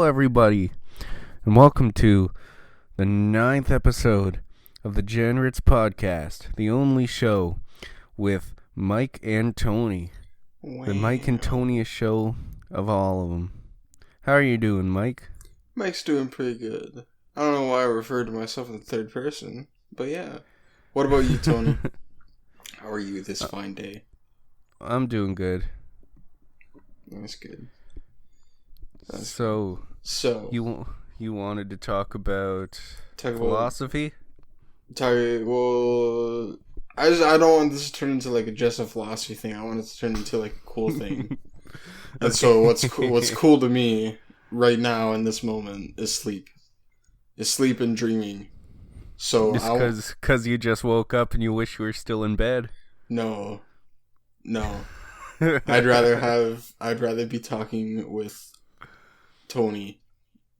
everybody, and welcome to the 9th episode of the Degenerates podcast, the only show with Mike and Tony. Wow. The Mike and Tony show of all of them. How are you doing, Mike? Mike's doing pretty good. I don't know why I referred to myself in the third person, but yeah. What about you, Tony? How are you this fine day? I'm doing good. That's good. So you wanted to talk about philosophy? I don't want this to turn into like just a philosophy thing. I want it to turn into like a cool thing. And so what's cool to me right now in this moment is sleep. Is sleep and dreaming. So just because you just woke up and you wish you were still in bed? No. I'd rather be talking with Tony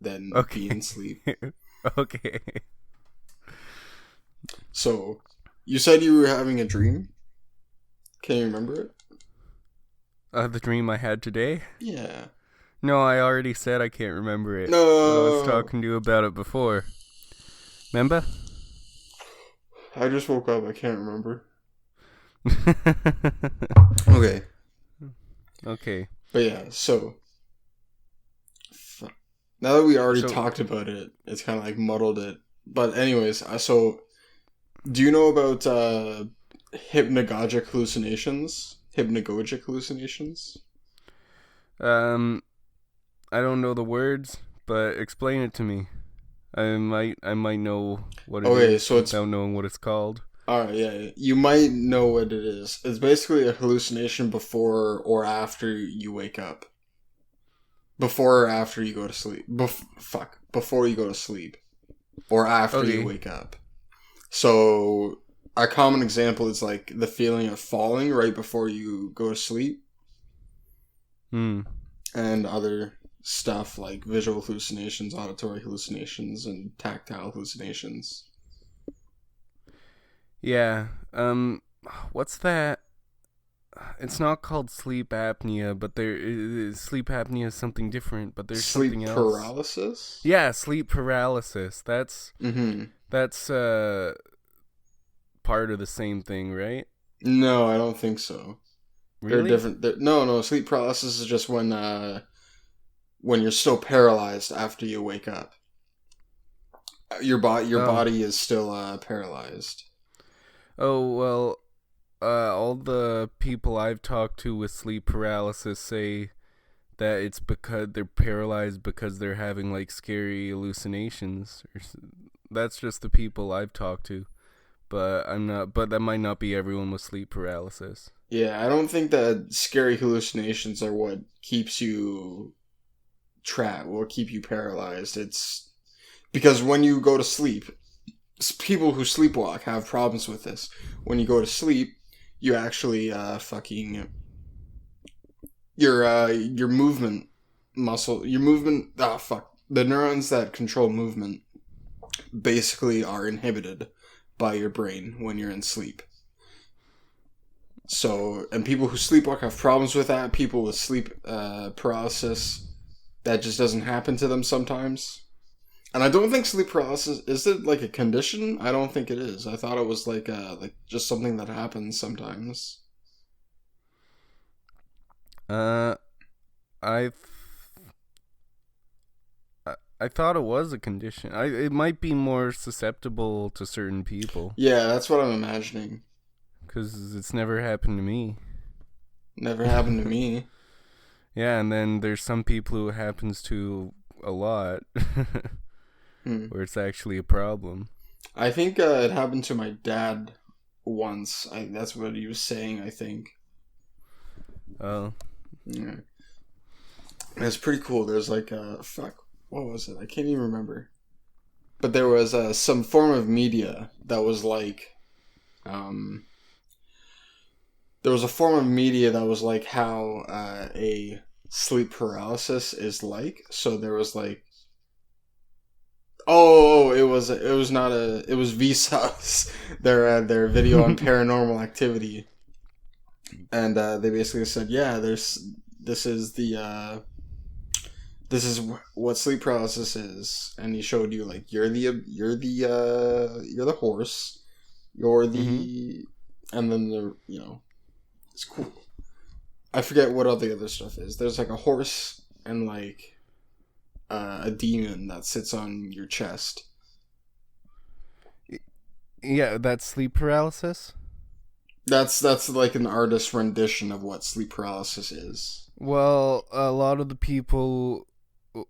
than be in sleep. Okay. So, you said you were having a dream? Can you remember it? The dream I had today? Yeah. No, I already said I can't remember it. No. I was talking to you about it before. Remember? I just woke up. I can't remember. Okay. But yeah, so now that we already talked about it, it's kind of like muddled it. But anyways, so do you know about hypnagogic hallucinations? Hypnagogic hallucinations? I don't know the words, but explain it to me. I might know what it is so it's without knowing what it's called. Alright, yeah. You might know what it is. It's basically a hallucination before or after you wake up. Before or after you go to sleep. Before you go to sleep. Or after you wake up. So, a common example is like the feeling of falling right before you go to sleep. And other stuff like visual hallucinations, auditory hallucinations, and tactile hallucinations. Yeah. What's that? It's not called sleep apnea, but sleep apnea is something different. But there's something else. Sleep paralysis. Yeah, sleep paralysis. That's part of the same thing, right? No, I don't think so. Really? They're different. No. Sleep paralysis is just when you're still paralyzed after you wake up. Your body is still paralyzed. Oh, well, all the people I've talked to with sleep paralysis say that it's because they're paralyzed because they're having, like, scary hallucinations. That's just the people I've talked to. But that might not be everyone with sleep paralysis. Yeah, I don't think that scary hallucinations are what keeps you trapped, what keep you paralyzed. It's because when you go to sleep, people who sleepwalk have problems with this. When you go to sleep, you actually your movement the neurons that control movement basically are inhibited by your brain when you're in sleep. So, and people who sleepwalk have problems with that. People with sleep paralysis, that just doesn't happen to them sometimes. And I don't think sleep paralysis, is it like a condition? I don't think it is. I thought it was like just something that happens sometimes. I thought it was a condition. It might be more susceptible to certain people. Yeah, that's what I'm imagining. Because it's never happened to me. Never happened to me. Yeah, and then there's some people who it happens to a lot. Where it's actually a problem. I think it happened to my dad once. That's what he was saying, I think. Oh. Yeah. It's pretty cool. There's like what was it? I can't even remember. But there was some form of media that was like there was a form of media that was like how a sleep paralysis is like. So there was like it was Vsauce, their video on paranormal activity, and they basically said, yeah, this is the this is what sleep paralysis is, and he showed you like you're the horse, you're Mm-hmm. the, and then it's cool. I forget what all the other stuff is. There's like a horse and like a demon that sits on your chest. Yeah, that's sleep paralysis. That's like an artist's rendition of what sleep paralysis is. Well, a lot of the people.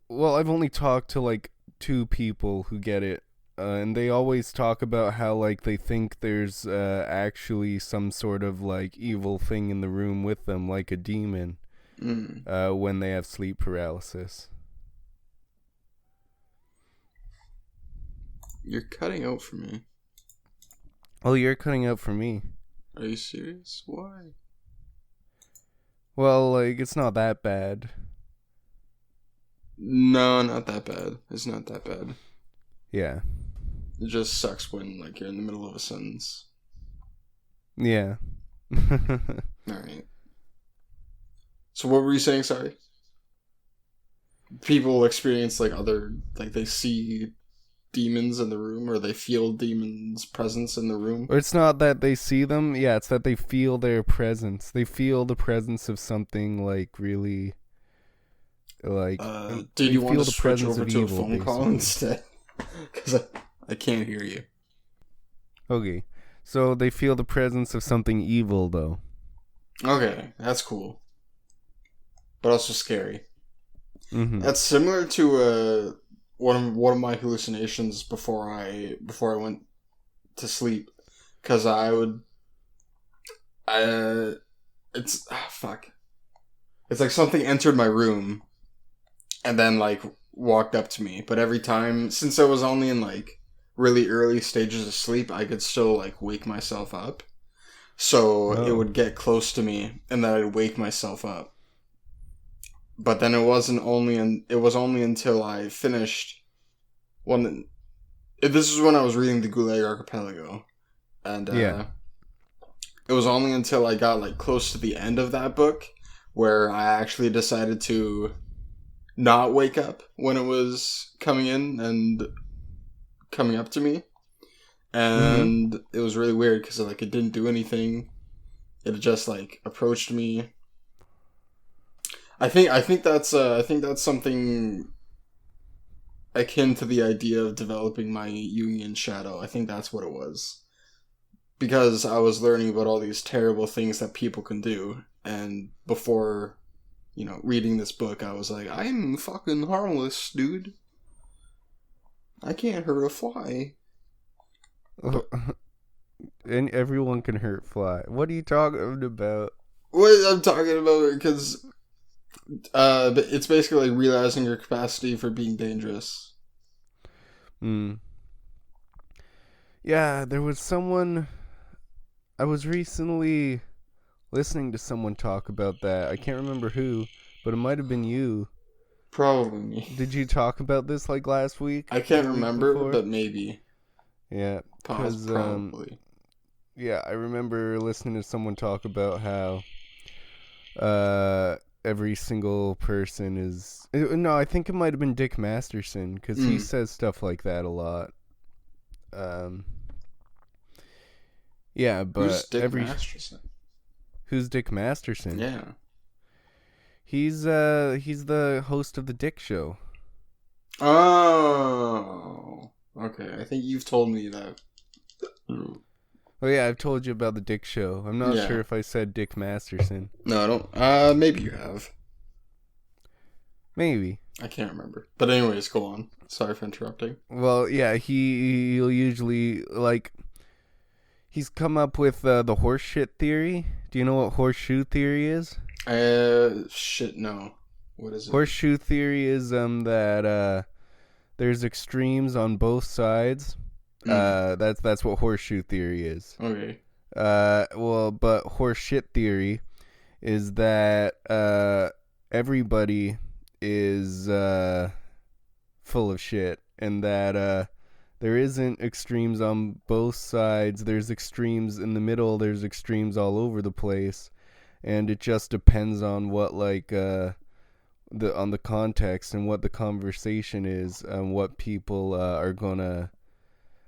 Well, I've only talked to like two people who get it, and they always talk about how like they think there's actually some sort of like evil thing in the room with them, like a demon, Mm. when they have sleep paralysis. You're cutting out for me. Oh, you're cutting out for me. Are you serious? Why? Well, like it's not that bad. No, not that bad. It's not that bad. Yeah. It just sucks when like you're in the middle of a sentence. Yeah. All right. So what were you saying? Sorry. People experience like they see demons in the room, or they feel demons' presence in the room. Or it's not that they see them, yeah, it's that they feel their presence. They feel the presence of something like really like Did they you want feel to the switch presence over of to a evil phone call basically. instead? Because I can't hear you. Okay. So they feel the presence of something evil though. Okay, that's cool, but also scary. Mhm. That's similar to one of my hallucinations before I went to sleep, because I would it's fuck. It's like something entered my room and then like walked up to me, but every time, since I was only in like really early stages of sleep, I could still like wake myself up. So it Oh. would get close to me and then I'd wake myself up. But then it was only until I finished one. This is when I was reading the Gulag Archipelago, and Yeah. it was only until I got like close to the end of that book where I actually decided to not wake up when it was coming in and coming up to me, Mhm. and it was really weird because like it didn't do anything. It just like approached me. I think that's something akin to the idea of developing my Jungian shadow. I think that's what it was, because I was learning about all these terrible things that people can do, and before reading this book, I was like, I'm fucking harmless, dude. I can't hurt a fly. But And everyone can hurt fly. What are you talking about? what I'm talking about, because it's basically like realizing your capacity for being dangerous. Hmm. Yeah, there was someone I was recently listening to someone talk about that. I can't remember who, but it might have been you. Probably me. Did you talk about this like last week I or can't the week remember, before? but maybe. Yeah, cuz Probably. yeah, I remember listening to someone talk about how uh every single person is no, I think it might have been Dick Masterson cuz he Mm. says stuff like that a lot. Um yeah, Who's but Dick every Masterson? who's Dick Masterson? Yeah. He's the host of the Dick Show. Oh. Okay, I think you've told me that. Mm. Oh yeah, I've told you about the Dick Show. I'm not sure Yeah. if I said Dick Masterson. No, I don't. Maybe you have. Maybe. I can't remember. But anyways, go on. Sorry for interrupting. Well, yeah, he'll usually like he's come up with the horse shit theory. Do you know what horseshoe theory is? Shit, no. What is it? Horseshoe theory is that there's extremes on both sides. Mm. That's what horseshoe theory is. Okay. Well, but horse shit theory is that everybody is full of shit, and that there isn't extremes on both sides. There's extremes in the middle. There's extremes all over the place, and it just depends on the context and what the conversation is and what people are gonna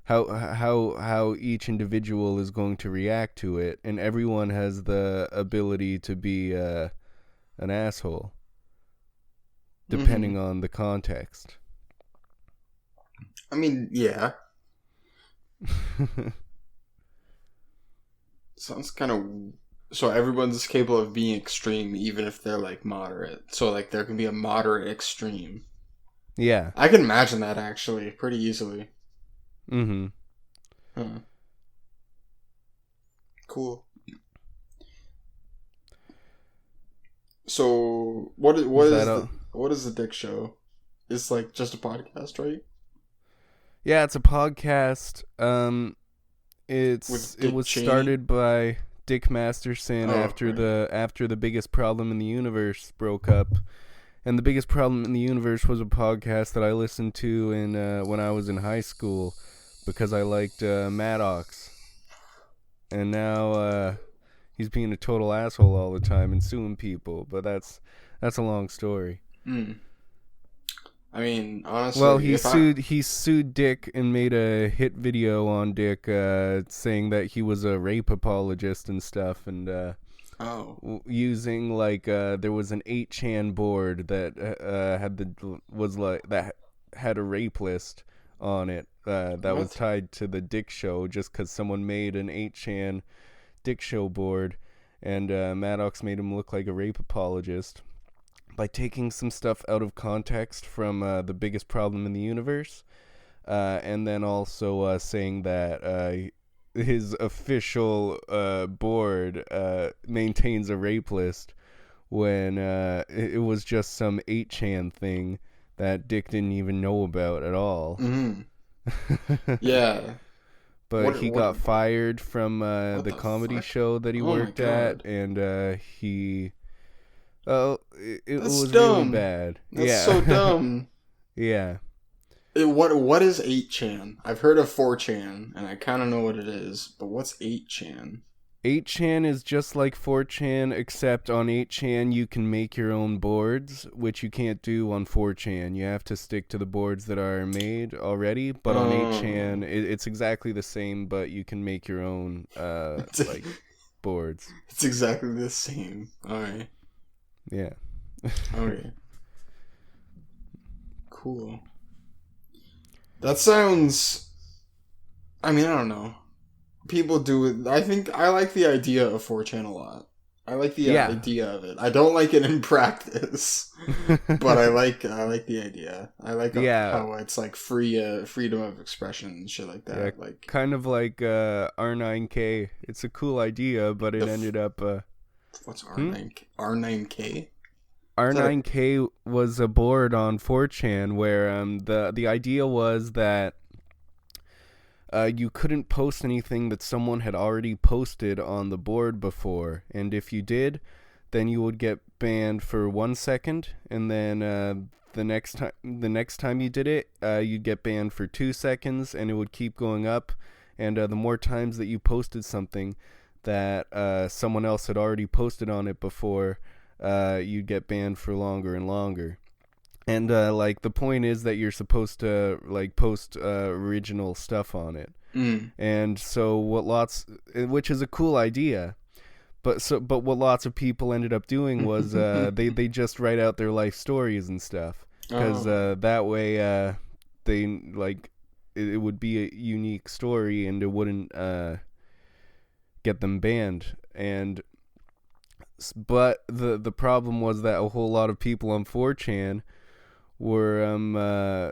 how each individual is going to react to it, and everyone has the ability to be an asshole Mm-hmm. depending on the context. I mean, yeah. Sounds kind of. So everyone's capable of being extreme, even if they're like moderate. So like there can be a moderate extreme. Yeah. I can imagine that actually pretty easily. Mhm. Huh. Cool. So what Is that is all? the Dick Show? It's like just a podcast, right? Yeah, it's a podcast. With It Dick was Cheney. started by Dick Masterson Oh, right. after the biggest problem in the universe broke up. And the biggest problem in the universe was a podcast that I listened to in when I was in high school because I liked Maddox. And now he's being a total asshole all the time and suing people, but that's a long story. Hmm. I mean, Well, honestly, if I he sued Dick and made a hit video on Dick, saying that he was a rape apologist and stuff, and oh using like there was an 8chan board that had the was like that had a rape list on it that was what? tied to the Dick Show just because someone made an 8chan Dick Show board, and Maddox made him look like a rape apologist by taking some stuff out of context from the biggest problem in the universe, and then also saying that his official board maintains a rape list when it was just some 8chan thing that Dick didn't even know about at all. Mm-hmm. Yeah. But he got fired from What the the comedy fuck? show that he Oh my worked at, god. and he oh, it That's was really dumb. bad. That's so Yeah. dumb. Yeah. What is 8chan? I've heard of 4chan and I kind of know what it is, but what's 8chan? 8chan is just like 4chan, except on 8chan you can make your own boards, which you can't do on 4chan. You have to stick to the boards that are made already, but on 8chan Oh. it's exactly the same, but you can make your own It's, like boards. it's exactly the same. Alright. Yeah. Okay. Cool. That sounds. I mean, I don't know. People do it. I think I like the idea of 4chan a lot. I like the Yeah. idea of it. I don't like it in practice, but I like the idea. I like Yeah. how it's like freedom of expression and shit like Yeah, that. Like kind of like R9K. It's a cool idea, but the it ended up what's hmm? R9K? Is that a R9K was a board on 4chan where the idea was that you couldn't post anything that someone had already posted on the board before, and if you did, then you would get banned for 1 second, and then the next time you did it, you'd get banned for 2 seconds, and it would keep going up, and the more times that you posted something that someone else had already posted on it before, you'd get banned for longer and longer. And like the point is that you're supposed to like post original stuff on it. mm. And so which is a cool idea, but what lots of people ended up doing was they just write out their life stories and stuff, because Oh. that way they like it would be a unique story and it wouldn't get them banned. And but the problem was that a whole lot of people on 4chan were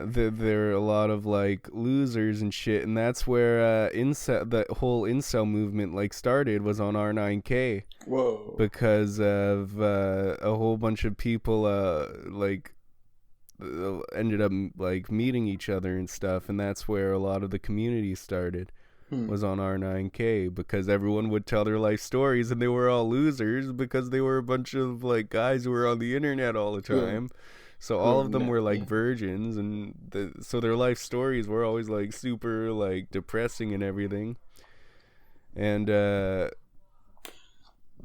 there are a lot of like losers and shit, and that's where the whole incel movement like started, was on R9K, Whoa. because of a whole bunch of people like ended up like meeting each other and stuff, and that's where a lot of the community started, Hmm. was on R9K, because everyone would tell their life stories and they were all losers because they were a bunch of like guys who were on the internet all the Who time. So who all have of them were like yeah. virgins, and so their life stories were always like super like depressing and everything. And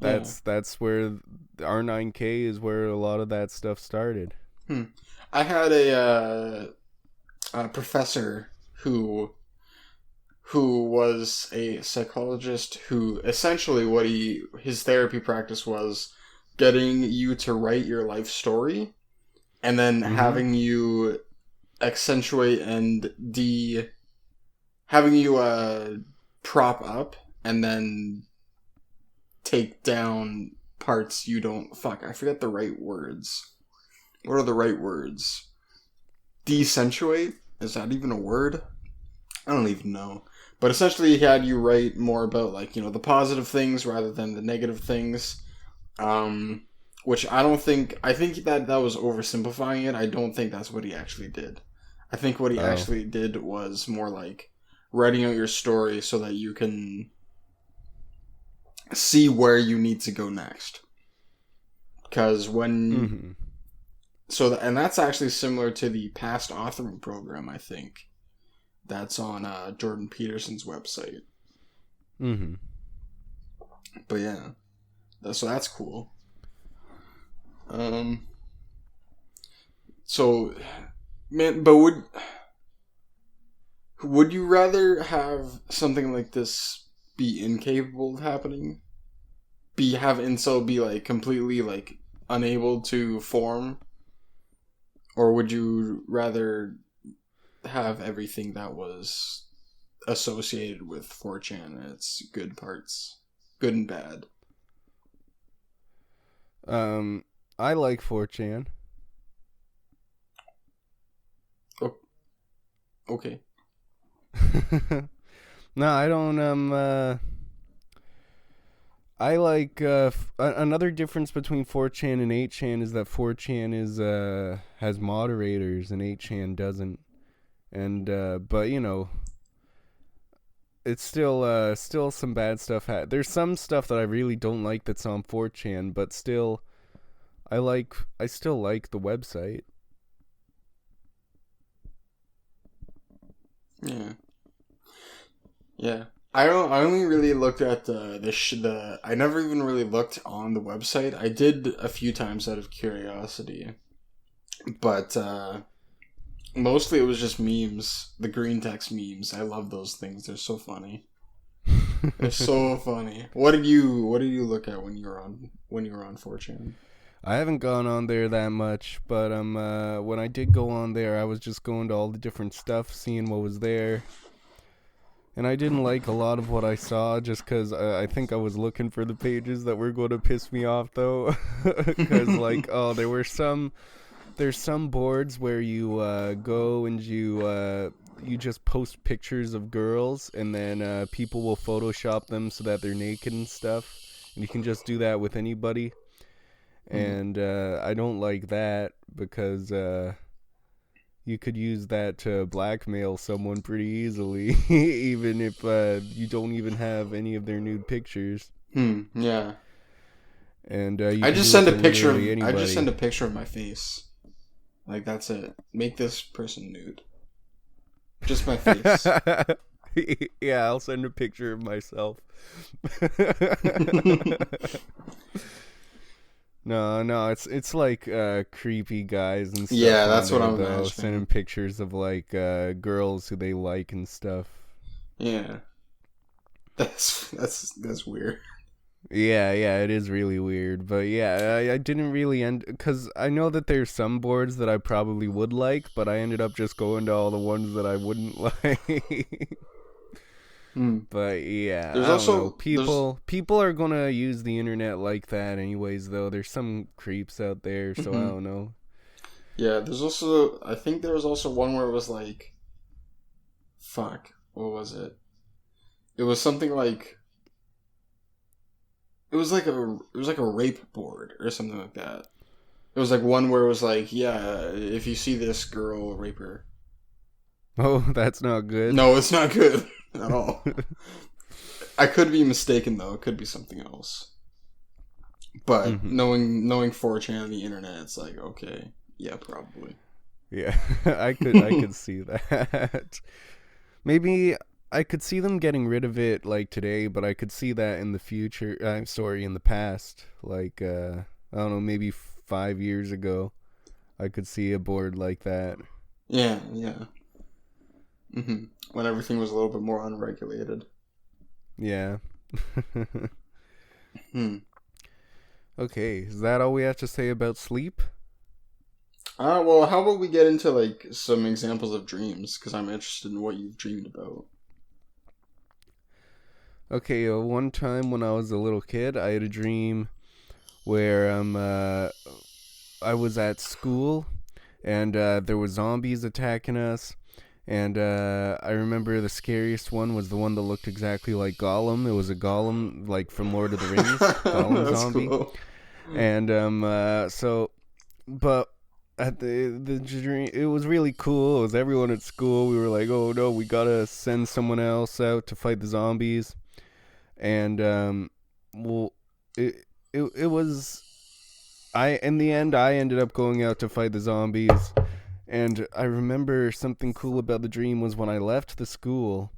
Yeah. that's where R9K is where a lot of that stuff started. I had a professor who was a psychologist who essentially what his therapy practice was getting you to write your life story and then Mm-hmm. having you accentuate and having you prop up and then take down parts you don't I forget the right words. What are the right words? Decentuate? Is that even a word? I don't even know. But essentially, he had you write more about, like, the positive things rather than the negative things. Um, which I think that was oversimplifying it. I don't think that's what he actually did. I think what he Oh. actually did was more like writing out your story so that you can see where you need to go next. Because when. Mm-hmm. And that's actually similar to the past authoring program, I think. That's on Jordan Peterson's website. Mm-hmm. But yeah, so that's cool. Um, so man, but would you rather have something like this be incapable of happening? Have incel be like completely like unable to form, or would you rather have everything that was associated with 4chan and its good parts, good and bad? I like 4chan. Oh, okay. No, I don't. I like another difference between 4chan and 8chan is that 4chan is has moderators and 8chan doesn't. And but it's still some bad stuff. There's some stuff that I really don't like that's on 4chan, but still I still like the website. Yeah. Yeah. I only really looked at the I never even really looked on the website. I did a few times out of curiosity. But mostly it was just memes, the green text memes. I love those things. They're so funny. They're so funny. What did you look at when you were on 4chan? I haven't gone on there that much, but when I did go on there, I was just going to all the different stuff, seeing what was there. And I didn't like a lot of what I saw just because I think I was looking for the pages that were going to piss me off, though. Because, like, oh, there's some boards where you go and you just post pictures of girls, and then people will Photoshop them so that they're naked and stuff. And you can just do that with anybody. And I don't like that because you could use that to blackmail someone pretty easily, even if you don't even have any of their nude pictures. Yeah. And you can do it to literally I just anybody. send a picture of my face. Like, that's it. Make this person nude. Just my face. Yeah, I'll send a picture of myself. No, it's like creepy guys and Yeah, stuff on that's what there I'm though, sending imagining. pictures of like girls who they like and stuff. Yeah. That's weird. Yeah, it is really weird, but yeah, I didn't really end because I know that there's some boards that I probably would like, but I ended up just going to all the ones that I wouldn't like. Hmm. But yeah, There's I don't know. also there's People are gonna use the internet like that anyways. Though there's some creeps out there, so I mhm. don't know. Yeah, there's also I think there was also one where it was like fuck, what was it? It was something like it was like a rape board or something like that. It was like one where it was like, yeah, if you see this girl, rape her. Oh, that's not good. No, it's not good at all. I could be mistaken though. It could be something else. But Hmm. knowing 4chan and the internet, it's like, okay, yeah, probably. Yeah, I could see that. Maybe I could see them getting rid of it like today, but I could see that in the future. I'm sorry, in the past, like I don't know, maybe 5 years ago, I could see a board like that. Yeah, yeah. When everything was a little bit more unregulated. Yeah. Hmm. Okay, is that all we have to say about sleep? Well, how about we get into like some examples of dreams? Because I'm interested in what you've dreamed about. Okay, one time when I was a little kid, I had a dream where I was at school and there were zombies attacking us. And I remember the scariest one was the one that looked exactly like Gollum. It was a Gollum, like from Lord of the Rings, Gollum That's zombie. cool. And but at the dream, it was really cool. It was everyone at school. We were like, oh no, we gotta send someone else out to fight the zombies. And well, it was I in the end I ended up going out to fight the zombies. And I remember something cool about the dream was when I left the school,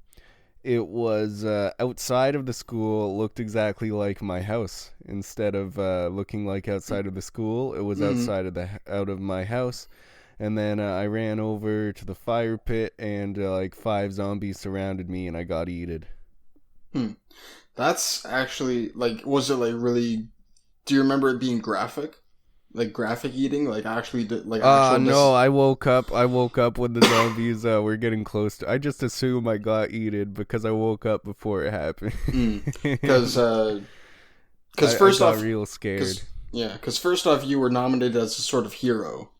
it was outside of the school, it looked exactly like my house. Instead of looking like outside of the school, it was Mm. outside of out of my house. And then I ran over to the fire pit, and like 5 zombies surrounded me, and I got eaten. Hmm. That's actually like, was it like really? Do you remember it being graphic? Like graphic eating, like actually, like actual No, I woke up. I woke up when the zombies were getting close to. I just assume I got eaten because I woke up before it happened. Because because I first got off, real scared. because first off, you were nominated as a sort of hero,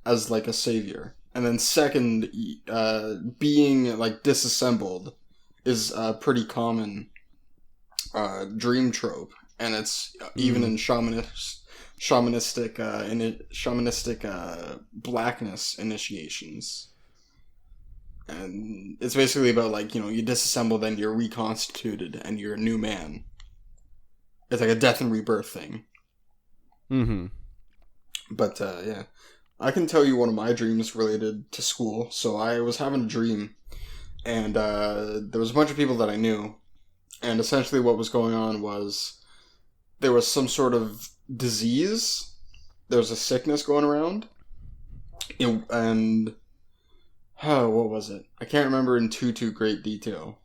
as like a savior, and then second, being like disassembled is a pretty common dream trope, and it's even in shamanistic blackness initiations. And it's basically about like, you disassemble, then you're reconstituted and you're a new man. It's like a death and rebirth thing. Mm-hmm. But yeah, I can tell you one of my dreams related to school. So I was having a dream, and there was a bunch of people that I knew, and essentially what was going on was there was some sort of disease. There was a sickness going around, and what was it? I can't remember in too great detail.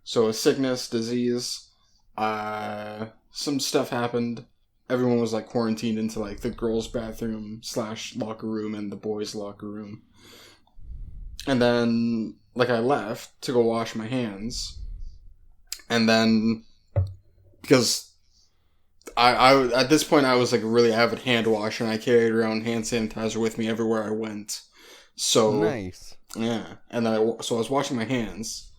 So a sickness, disease, some stuff happened. Everyone was like quarantined into like the girls' bathroom / locker room and the boys' locker room. And then like I left to go wash my hands, and then because I at this point I was like a really avid hand washer, and I carried around hand sanitizer with me everywhere I went. So Nice. yeah, and then so I was washing my hands,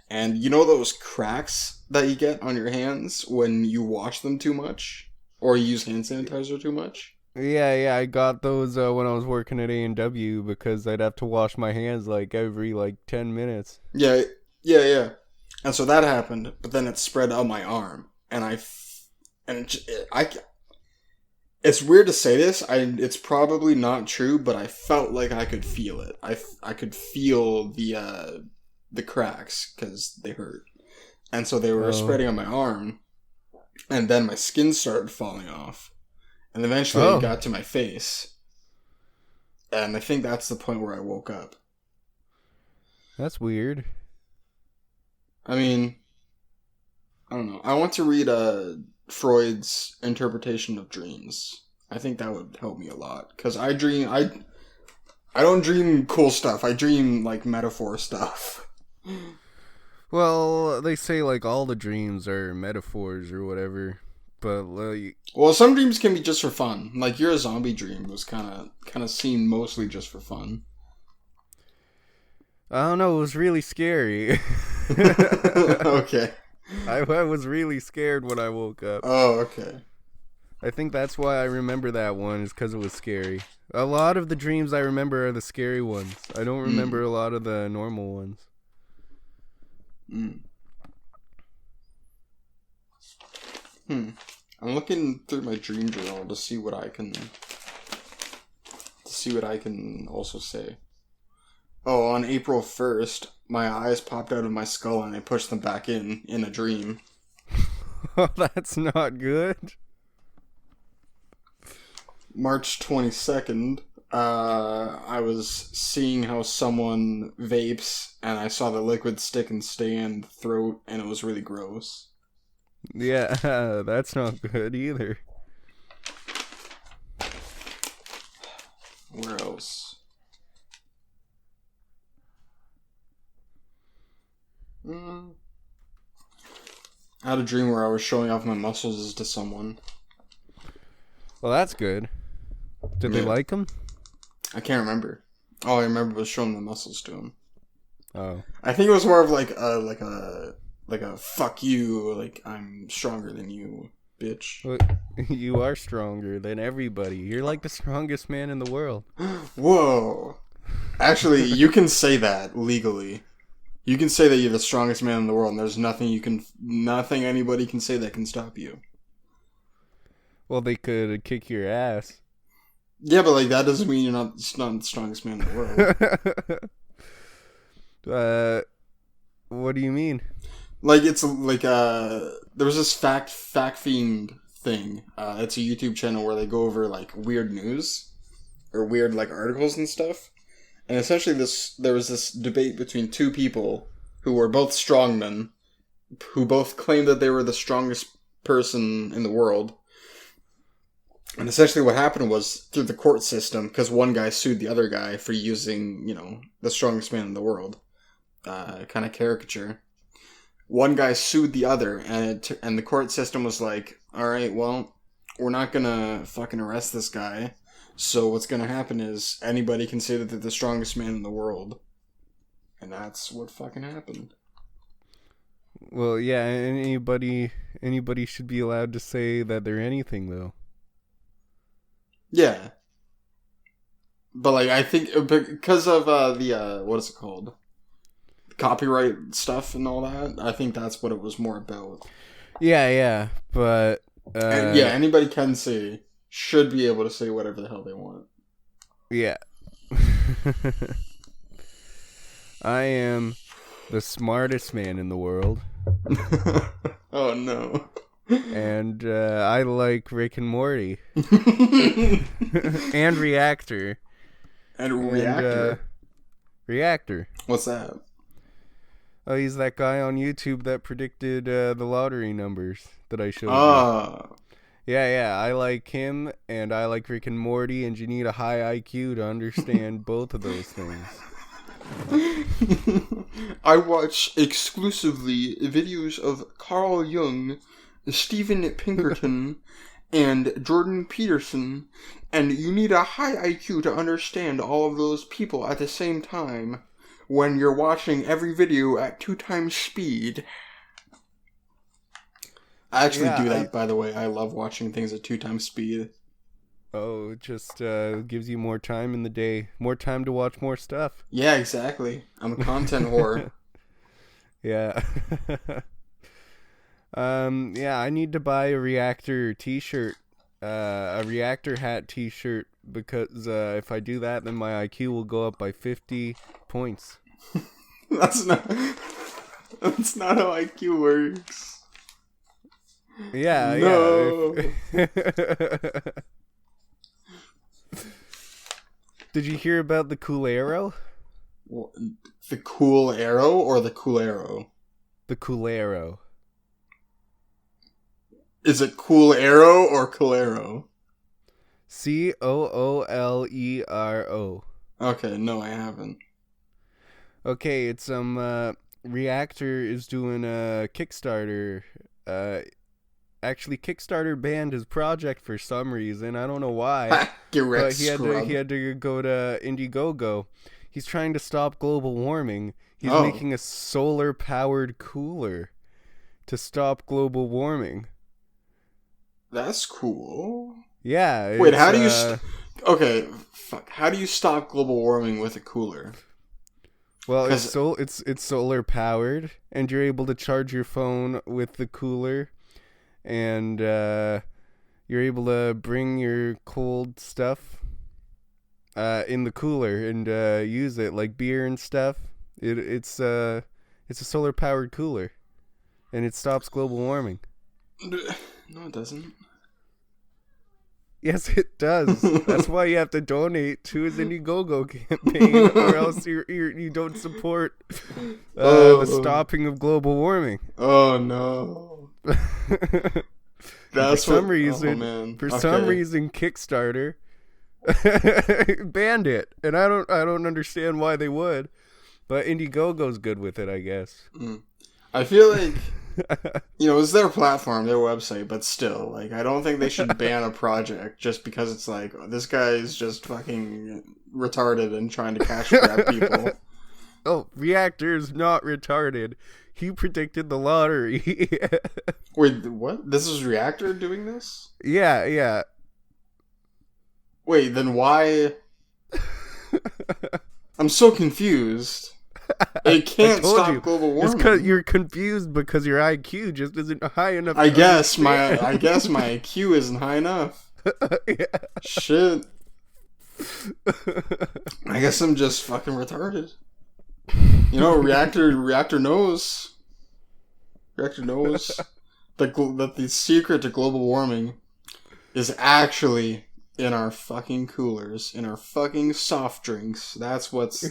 and you know those cracks that you get on your hands when you wash them too much or you use hand sanitizer too much? Yeah, I got those when I was working at A&W because I'd have to wash my hands like every like 10 minutes. Yeah. And so that happened, but then it spread on my arm, and it's weird to say this. It's probably not true, but I felt like I could feel it. I could feel the cracks because they hurt, and so they were Oh. spreading on my arm, and then my skin started falling off, and eventually it Oh, got to my face, and I think that's the point where I woke up. that's weird. I mean, I don't know. I want to read Freud's interpretation of dreams. I think that would help me a lot because I don't dream cool stuff. I dream like metaphor stuff. Well, they say like all the dreams are metaphors or whatever, but like, Well, some dreams can be just for fun. Like your zombie dream was kind of seemed mostly just for fun. I don't know, it was really scary. Okay. I was really scared when I woke up. Oh, okay. I think that's why I remember that one, is because it was scary. A lot of the dreams I remember are the scary ones. I don't remember a lot of the normal ones. Mm. I'm looking through my dream journal to see what I can also say. Oh, on April 1st, my eyes popped out of my skull and I pushed them back in a dream. Oh, that's not good. March 22nd, I was seeing how someone vapes, and I saw the liquid stick and stay in the throat, and it was really gross. Yeah, that's not good either. Where else? I had a dream where I was showing off my muscles to someone. Well, that's good. Did they Yeah. like them? I can't remember. All I remember was showing the muscles to him. Oh. I think it was more of like a fuck you, like I'm stronger than you, bitch. Well, you are stronger than everybody. You're like the strongest man in the world. Whoa. Actually, you can say that legally. You can say that you're the strongest man in the world, and there's nothing anybody can say that can stop you. Well, they could kick your ass. Yeah, but like that doesn't mean you're not the strongest man in the world. What do you mean? Like it's like there was this fact fiend thing. It's a YouTube channel where they go over like weird news or weird like articles and stuff. And essentially there was this debate between two people who were both strongmen, who both claimed that they were the strongest person in the world. And essentially what happened was, through the court system, because one guy sued the other guy for using, the strongest man in the world, kind of caricature. One guy sued the other, and the court system was like, alright, well, we're not gonna fucking arrest this guy. So what's going to happen is anybody can say that they're the strongest man in the world. And that's what fucking happened. Well, yeah, anybody should be allowed to say that they're anything, though. Yeah. But, like, I think because of what is it called? Copyright stuff and all that, I think that's what it was more about. Yeah, but... And, yeah, anybody should be able to say whatever the hell they want. Yeah. I am the smartest man in the world. Oh, no. And I like Rick and Morty. And Reactor. And Reactor? Reactor. What's that? Oh, he's that guy on YouTube that predicted the lottery numbers that I showed you. Yeah, I like him, and I like Rick and Morty, and you need a high IQ to understand both of those things. I watch exclusively videos of Carl Jung, Steven Pinkerton, and Jordan Peterson, and you need a high IQ to understand all of those people at the same time when you're watching every video at 2 times speed. I actually do that, by the way. I love watching things at 2 times speed. Oh, it just gives you more time in the day. More time to watch more stuff. Yeah, exactly. I'm a content whore. Yeah. Yeah, I need to buy a Reactor t-shirt. A Reactor hat t-shirt, because if I do that, then my IQ will go up by 50 points. That's not how IQ works. Yeah, no. Yeah. Did you hear about the Cool Arrow? The Cool Arrow or the Cool Arrow? The Cool Arrow. Is it Cool Arrow or Coolero? Coolero. Okay, no, I haven't. Okay, it's Reactor is doing a Kickstarter. Actually, Kickstarter banned his project for some reason. I don't know why. But he had to go to Indiegogo. He's trying to stop global warming. He's making a solar-powered cooler to stop global warming. That's cool. Yeah. Wait, how do you... okay, fuck. How do you stop global warming with a cooler? Well, it's solar-powered, and you're able to charge your phone with the cooler. And you're able to bring your cold stuff in the cooler and use it like beer and stuff. It's a solar powered cooler, and it stops global warming. No, it doesn't. Yes, it does. That's why you have to donate to his Indiegogo campaign, or else you don't support the stopping of global warming. Oh no! That's for some what, reason. Oh, man. For some reason, Kickstarter banned it, and I don't understand why they would. But Indiegogo's good with it, I guess. I feel like, it's their platform, their website, but still, like, I don't think they should ban a project just because it's like, this guy is just fucking retarded and trying to cash grab people. Oh, Reactor's not retarded. He predicted the lottery. Wait, what? This is Reactor doing this? Yeah. Wait, then why? I'm so confused. It can't stop global warming. It's because you're confused because your IQ just isn't high enough. I guess my IQ isn't high enough. Yeah. Shit. I guess I'm just fucking retarded. Reactor knows. Reactor knows that the secret to global warming is actually in our fucking coolers, in our fucking soft drinks. That's what's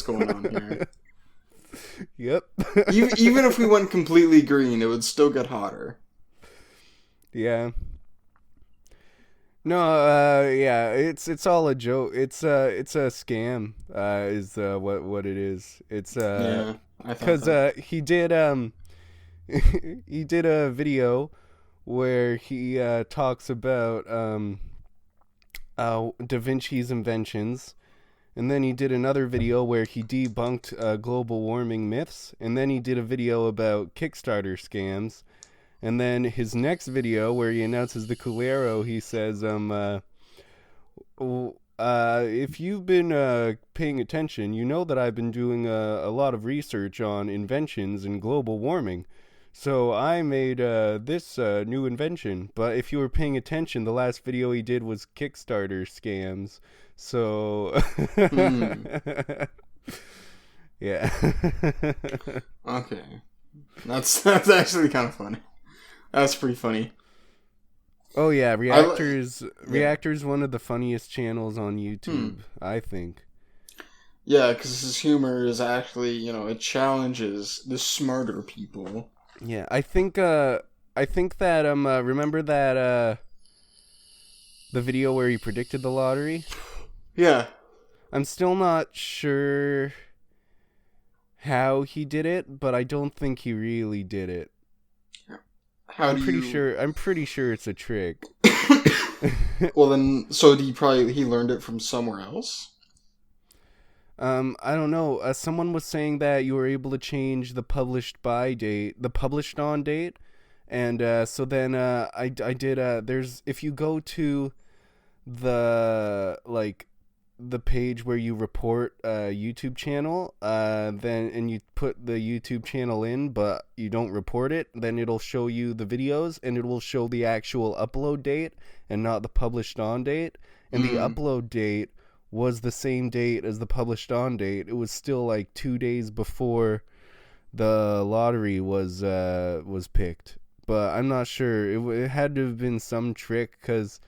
going on here. Yep. Even if we went completely green, it would still get hotter. Yeah. No, yeah, it's all a joke. It's a scam. Is what it is. It's because he did he did a video where he talks about Da Vinci's inventions, and then he did another video where he debunked global warming myths, and then he did a video about Kickstarter scams, and then his next video where he announces the Culero, he says, if you've been paying attention, you know that I've been doing a lot of research on inventions and global warming. So I made this new invention. But if you were paying attention, the last video he did was Kickstarter scams. So yeah. Okay. That's actually kind of funny. That's pretty funny. Oh yeah, Reactor's one of the funniest channels on YouTube, I think. Yeah, because his humor is actually, it challenges the smarter people. Yeah, I think that remember that the video where he predicted the lottery? Yeah. I'm still not sure how he did it, but I don't think he really did it. I'm pretty sure it's a trick. Well then, so he learned it from somewhere else? I don't know. Someone was saying that you were able to change the published on date, and so then I did. There's if you go to the page where you report a YouTube channel, and you put the YouTube channel in, but you don't report it, then it'll show you the videos, and it will show the actual upload date and not the published on date. And the upload date was the same date as the published on date. It was still like 2 days before the lottery was picked, but I'm not sure. It had to have been some trick, because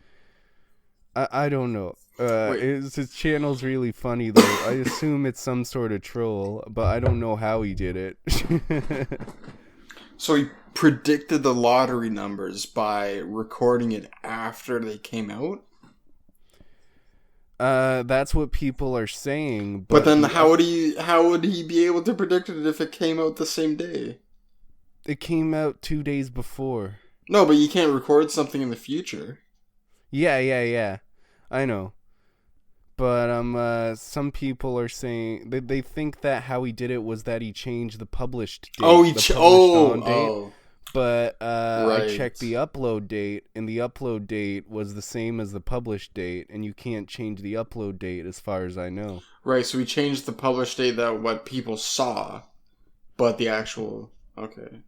I don't know. His channel's really funny though. I assume it's some sort of troll, but I don't know how he did it. So he predicted the lottery numbers by recording it after they came out? That's what people are saying. But then how would he be able to predict it if it came out the same day? It came out 2 days before. No, but you can't record something in the future. Yeah. I know. But some people are saying they think that how he did it was that he changed the published date. Oh. But right. I checked the upload date, and the upload date was the same as the published date, and you can't change the upload date as far as I know. Right, so he changed the published date that what people saw, but the actual... Okay.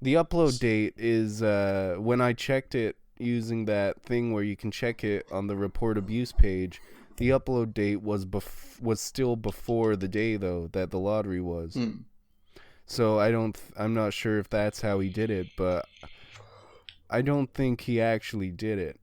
The upload date is when I checked it using that thing where you can check it on the report abuse page. the upload date was still before the day though that the lottery was. So I'm not sure if that's how he did it, but I don't think he actually did it.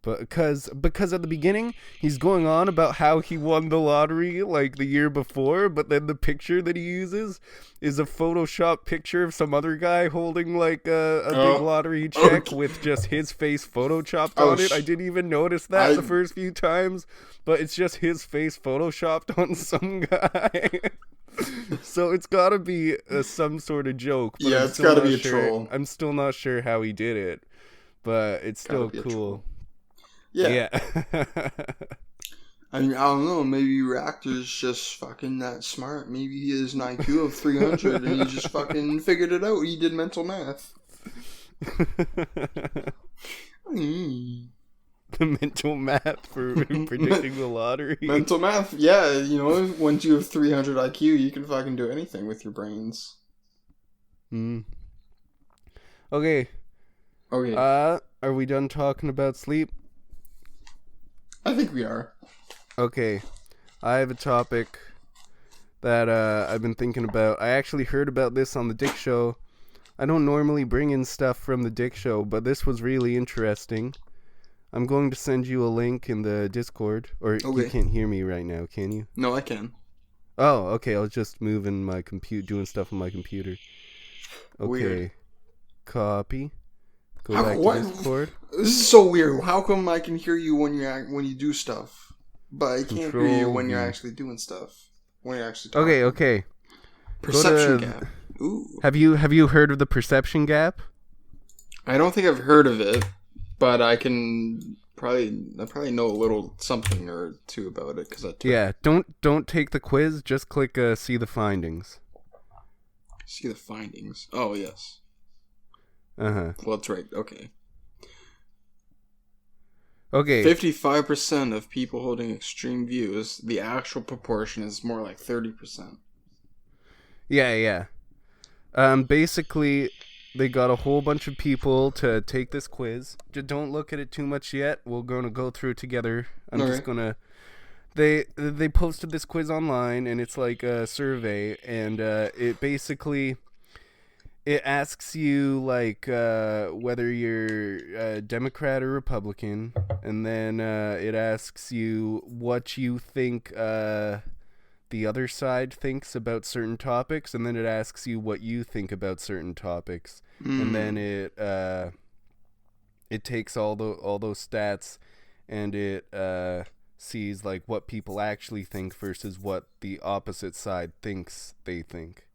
But because at the beginning he's going on about how he won the lottery like the year before, but then the picture that he uses is a Photoshop picture of some other guy holding like a big lottery check with just his face photoshopped on it. I didn't even notice that the first few times, but it's just his face photoshopped on some guy. So it's gotta be some sort of joke. But it's gotta be a troll. I'm still not sure how he did it, but it's still cool. Yeah. I mean, I don't know. Maybe Reactor's just fucking that smart. Maybe he has an IQ of 300 and he just fucking figured it out. He did mental math. The mental math for predicting the lottery. Mental math, yeah. You know, once you have 300 IQ, you can fucking do anything with your brains. Okay. Are we done talking about sleep? I think we are. Okay. I have a topic that I've been thinking about. I actually heard about this on the Dick Show. I don't normally bring in stuff from the Dick Show, but this was really interesting. I'm going to send you a link in the Discord. Or you can't hear me right now, can you? No, I can. Oh, okay. I was just moving my doing stuff on my computer. Okay. Weird. Copy. Go back to Discord. This is so weird. How come I can hear you when you do stuff, but I can't hear you when you're actually doing stuff? When you're actually talking. Okay. Perception gap. Ooh. Have you heard of the perception gap? I don't think I've heard of it, but I probably know a little something or two about it because I took. Yeah. Don't take the quiz. Just click see the findings. See the findings. Oh yes. Well, that's right. Okay. 55% of people holding extreme views. The actual proportion is more like 30%. Yeah. Basically, they got a whole bunch of people to take this quiz. Just don't look at it too much yet. We're gonna go through it together. They posted this quiz online, and it's like a survey, and it basically. It asks you, like, whether you're a Democrat or Republican, and then it asks you what you think the other side thinks about certain topics, and then it asks you what you think about certain topics, and then it takes all those stats, and it sees, like, what people actually think versus what the opposite side thinks they think.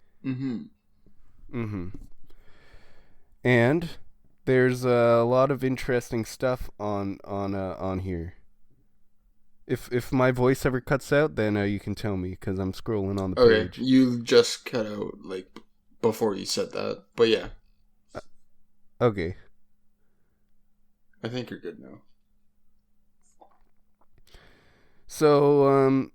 And there's a lot of interesting stuff on here. If my voice ever cuts out, then you can tell me because I'm scrolling on the page. Okay, you just cut out like before you said that, but yeah. Okay. I think you're good now. So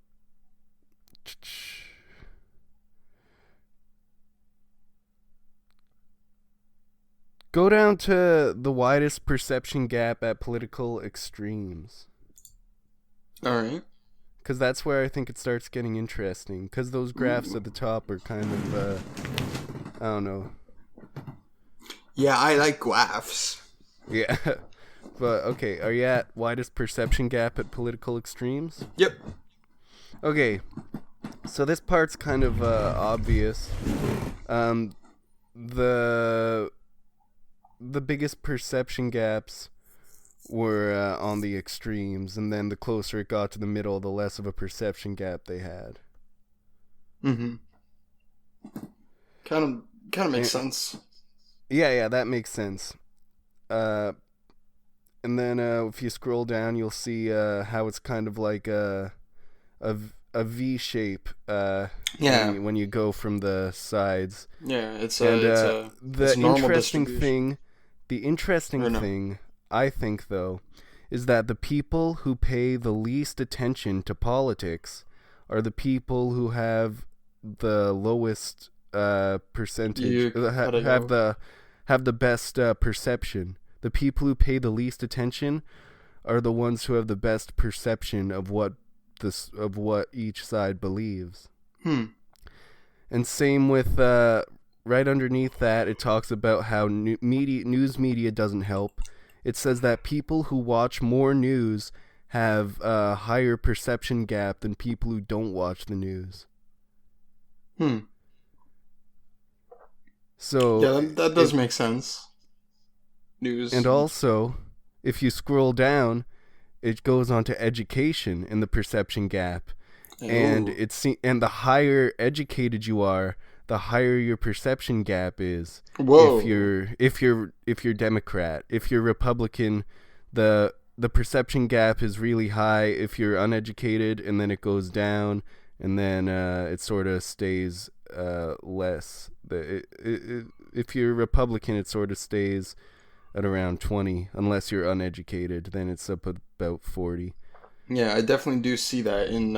go down to the widest perception gap at political extremes. Alright. Because that's where I think it starts getting interesting. Because those graphs at the top are kind of, I don't know. Yeah, I like graphs. Yeah. But, okay, are you at widest perception gap at political extremes? Yep. Okay. So this part's kind of obvious. The biggest perception gaps were on the extremes, and then the closer it got to the middle, the less of a perception gap they had. Kind of makes sense. Yeah, that makes sense. And then if you scroll down, you'll see how it's kind of like a V shape. When you go from the sides. Yeah, it's the normal interesting thing, I think, though, is that the people who pay the least attention to politics are the people who have the lowest percentage, have the best perception. The people who pay the least attention are the ones who have the best perception of what this of what each side believes. Hmm. And same with right underneath that, it talks about how news media doesn't help. It says that people who watch more news have a higher perception gap than people who don't watch the news. Hmm. So Yeah, that does make sense. News. And also, if you scroll down, it goes on to education and the perception gap. And and the higher educated you are, the higher your perception gap is. Whoa. If you're Democrat, if you're Republican, the perception gap is really high. If you're uneducated, and then it goes down, and then it sort of stays less. If you're Republican, it sort of stays at around 20, unless you're uneducated. Then it's up about 40. Yeah, I definitely do see that in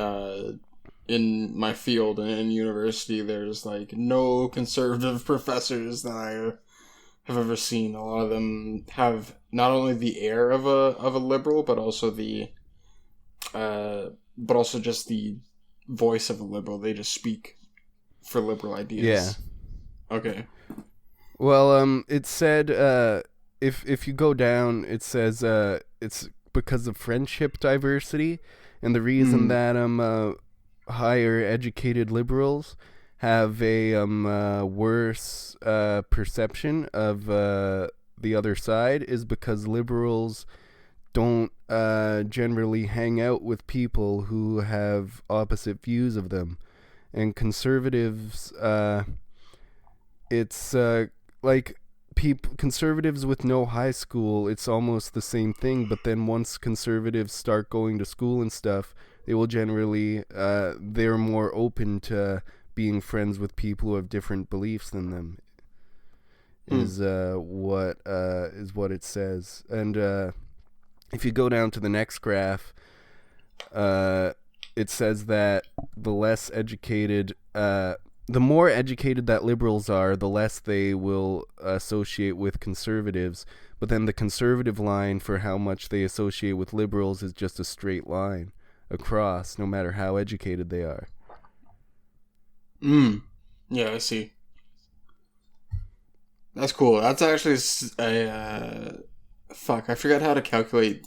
my field and in university. There's like no conservative professors that I have ever seen. A lot of them have not only the air of a liberal, but also just the voice of a liberal. They just speak for liberal ideas. Yeah. Okay. Well, it said if you go down, it says it's because of friendship diversity, and the reason that higher educated liberals have a worse perception of the other side is because liberals don't generally hang out with people who have opposite views of them, and conservatives it's like conservatives with no high school, it's almost the same thing. But then once conservatives start going to school and stuff, they will generally they're more open to being friends with people who have different beliefs than them. Is what it says. And if you go down to the next graph, it says that the less educated the more educated that liberals are, the less they will associate with conservatives. But then the conservative line for how much they associate with liberals is just a straight line across, no matter how educated they are. Yeah, I see. That's cool. That's actually a fuck. I forgot how to calculate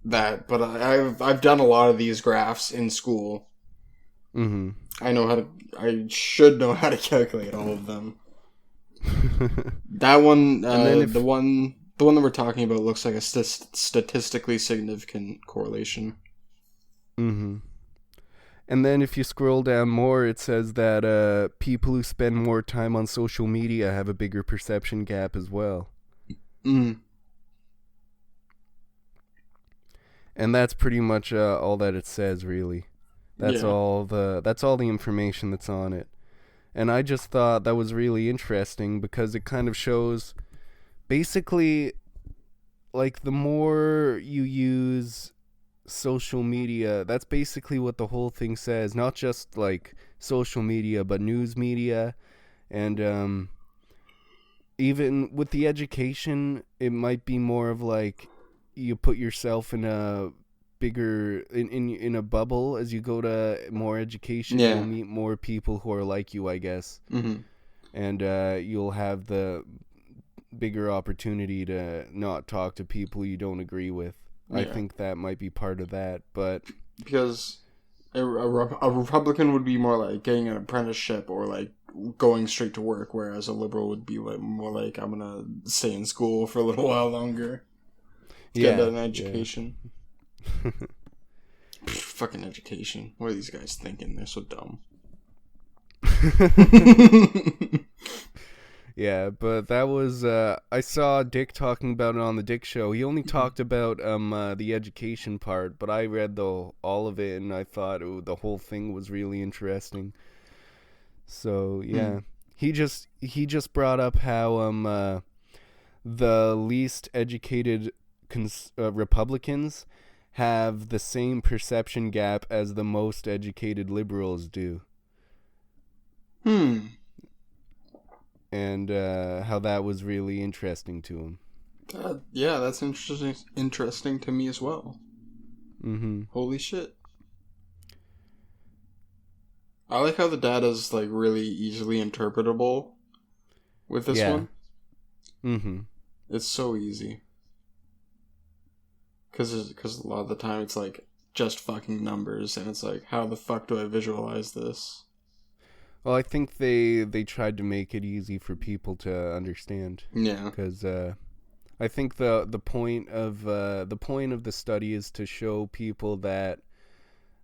that, but I've done a lot of these graphs in school. Mm-hmm. I should know how to calculate all of them. That one, the one that we're talking about looks like a statistically significant correlation. Mm-hmm. And then if you scroll down more, it says that people who spend more time on social media have a bigger perception gap as well. Mm. And that's pretty much all that it says, really. That's all the information that's on it. And I just thought that was really interesting because it kind of shows basically like the more you use social media, that's basically what the whole thing says. Not just like social media, but news media. And even with the education, it might be more of like you put yourself in a bigger in a bubble. As you go to more education, you'll meet more people who are like you, I guess. Mm-hmm. And you'll have the bigger opportunity to not talk to people you don't agree with. I think that might be part of that, but because a Republican would be more like getting an apprenticeship or like going straight to work, whereas a liberal would be like more like, I'm gonna stay in school for a little while longer to get an education. Fucking education. What are these guys thinking? They're so dumb. Yeah, but that was I saw Dick talking about it on the Dick Show. He only talked about the education part, but I read all of it and I thought the whole thing was really interesting. So yeah, he just brought up how the least educated Republicans have the same perception gap as the most educated liberals do. And how that was really interesting to him. Yeah, that's interesting to me as well. Mm-hmm. Holy shit. I like how the data is like really easily interpretable with this Yeah. one. Mm-hmm. It's so easy. Because a lot of the time it's like just fucking numbers, and it's like, how the fuck do I visualize this? Well, I think they tried to make it easy for people to understand, Yeah. because I think the point of the study is to show people that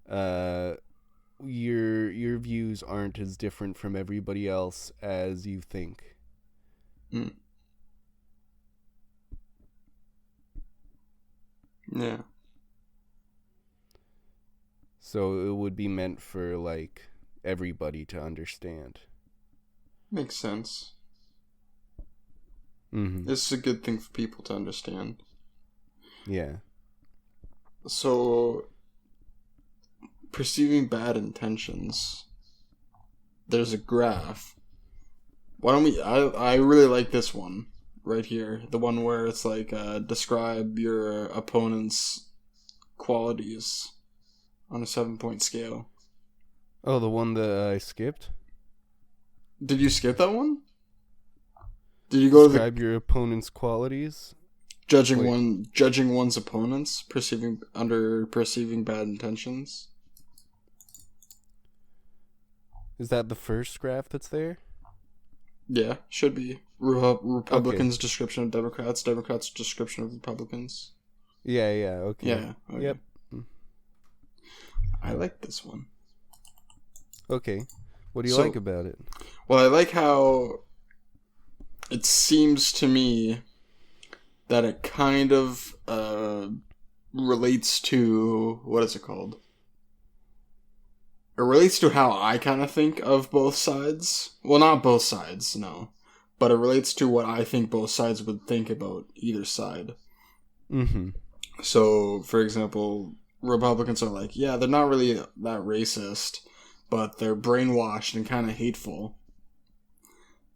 uh, your views aren't as different from everybody else as you think. Mm. Yeah. So it would be meant for like everybody to understand. Makes sense. Mm-hmm. This is a good thing for people to understand. Yeah. So, perceiving bad intentions. There's a graph. Why don't we... I really like this one right here. The one where it's like, describe your opponent's qualities on a 7-point scale. Oh, the one that I skipped? Did you skip that one? Did you go Describe to the your opponent's qualities? judging Wait. judging one's opponents, perceiving bad intentions? Is that the first graph that's there? Yeah, should be. Republicans' description of Democrats, Democrats' description of Republicans. Yeah, okay. Yeah. Okay. Yep. I like this one. Okay. What do you like about it? Well, I like how it seems to me that it kind of relates to... what is it called? It relates to how I kind of think of both sides. Well, not both sides, no. But it relates to what I think both sides would think about either side. Mm-hmm. So, for example, Republicans are like, yeah, they're not really that racist, but they're brainwashed and kind of hateful.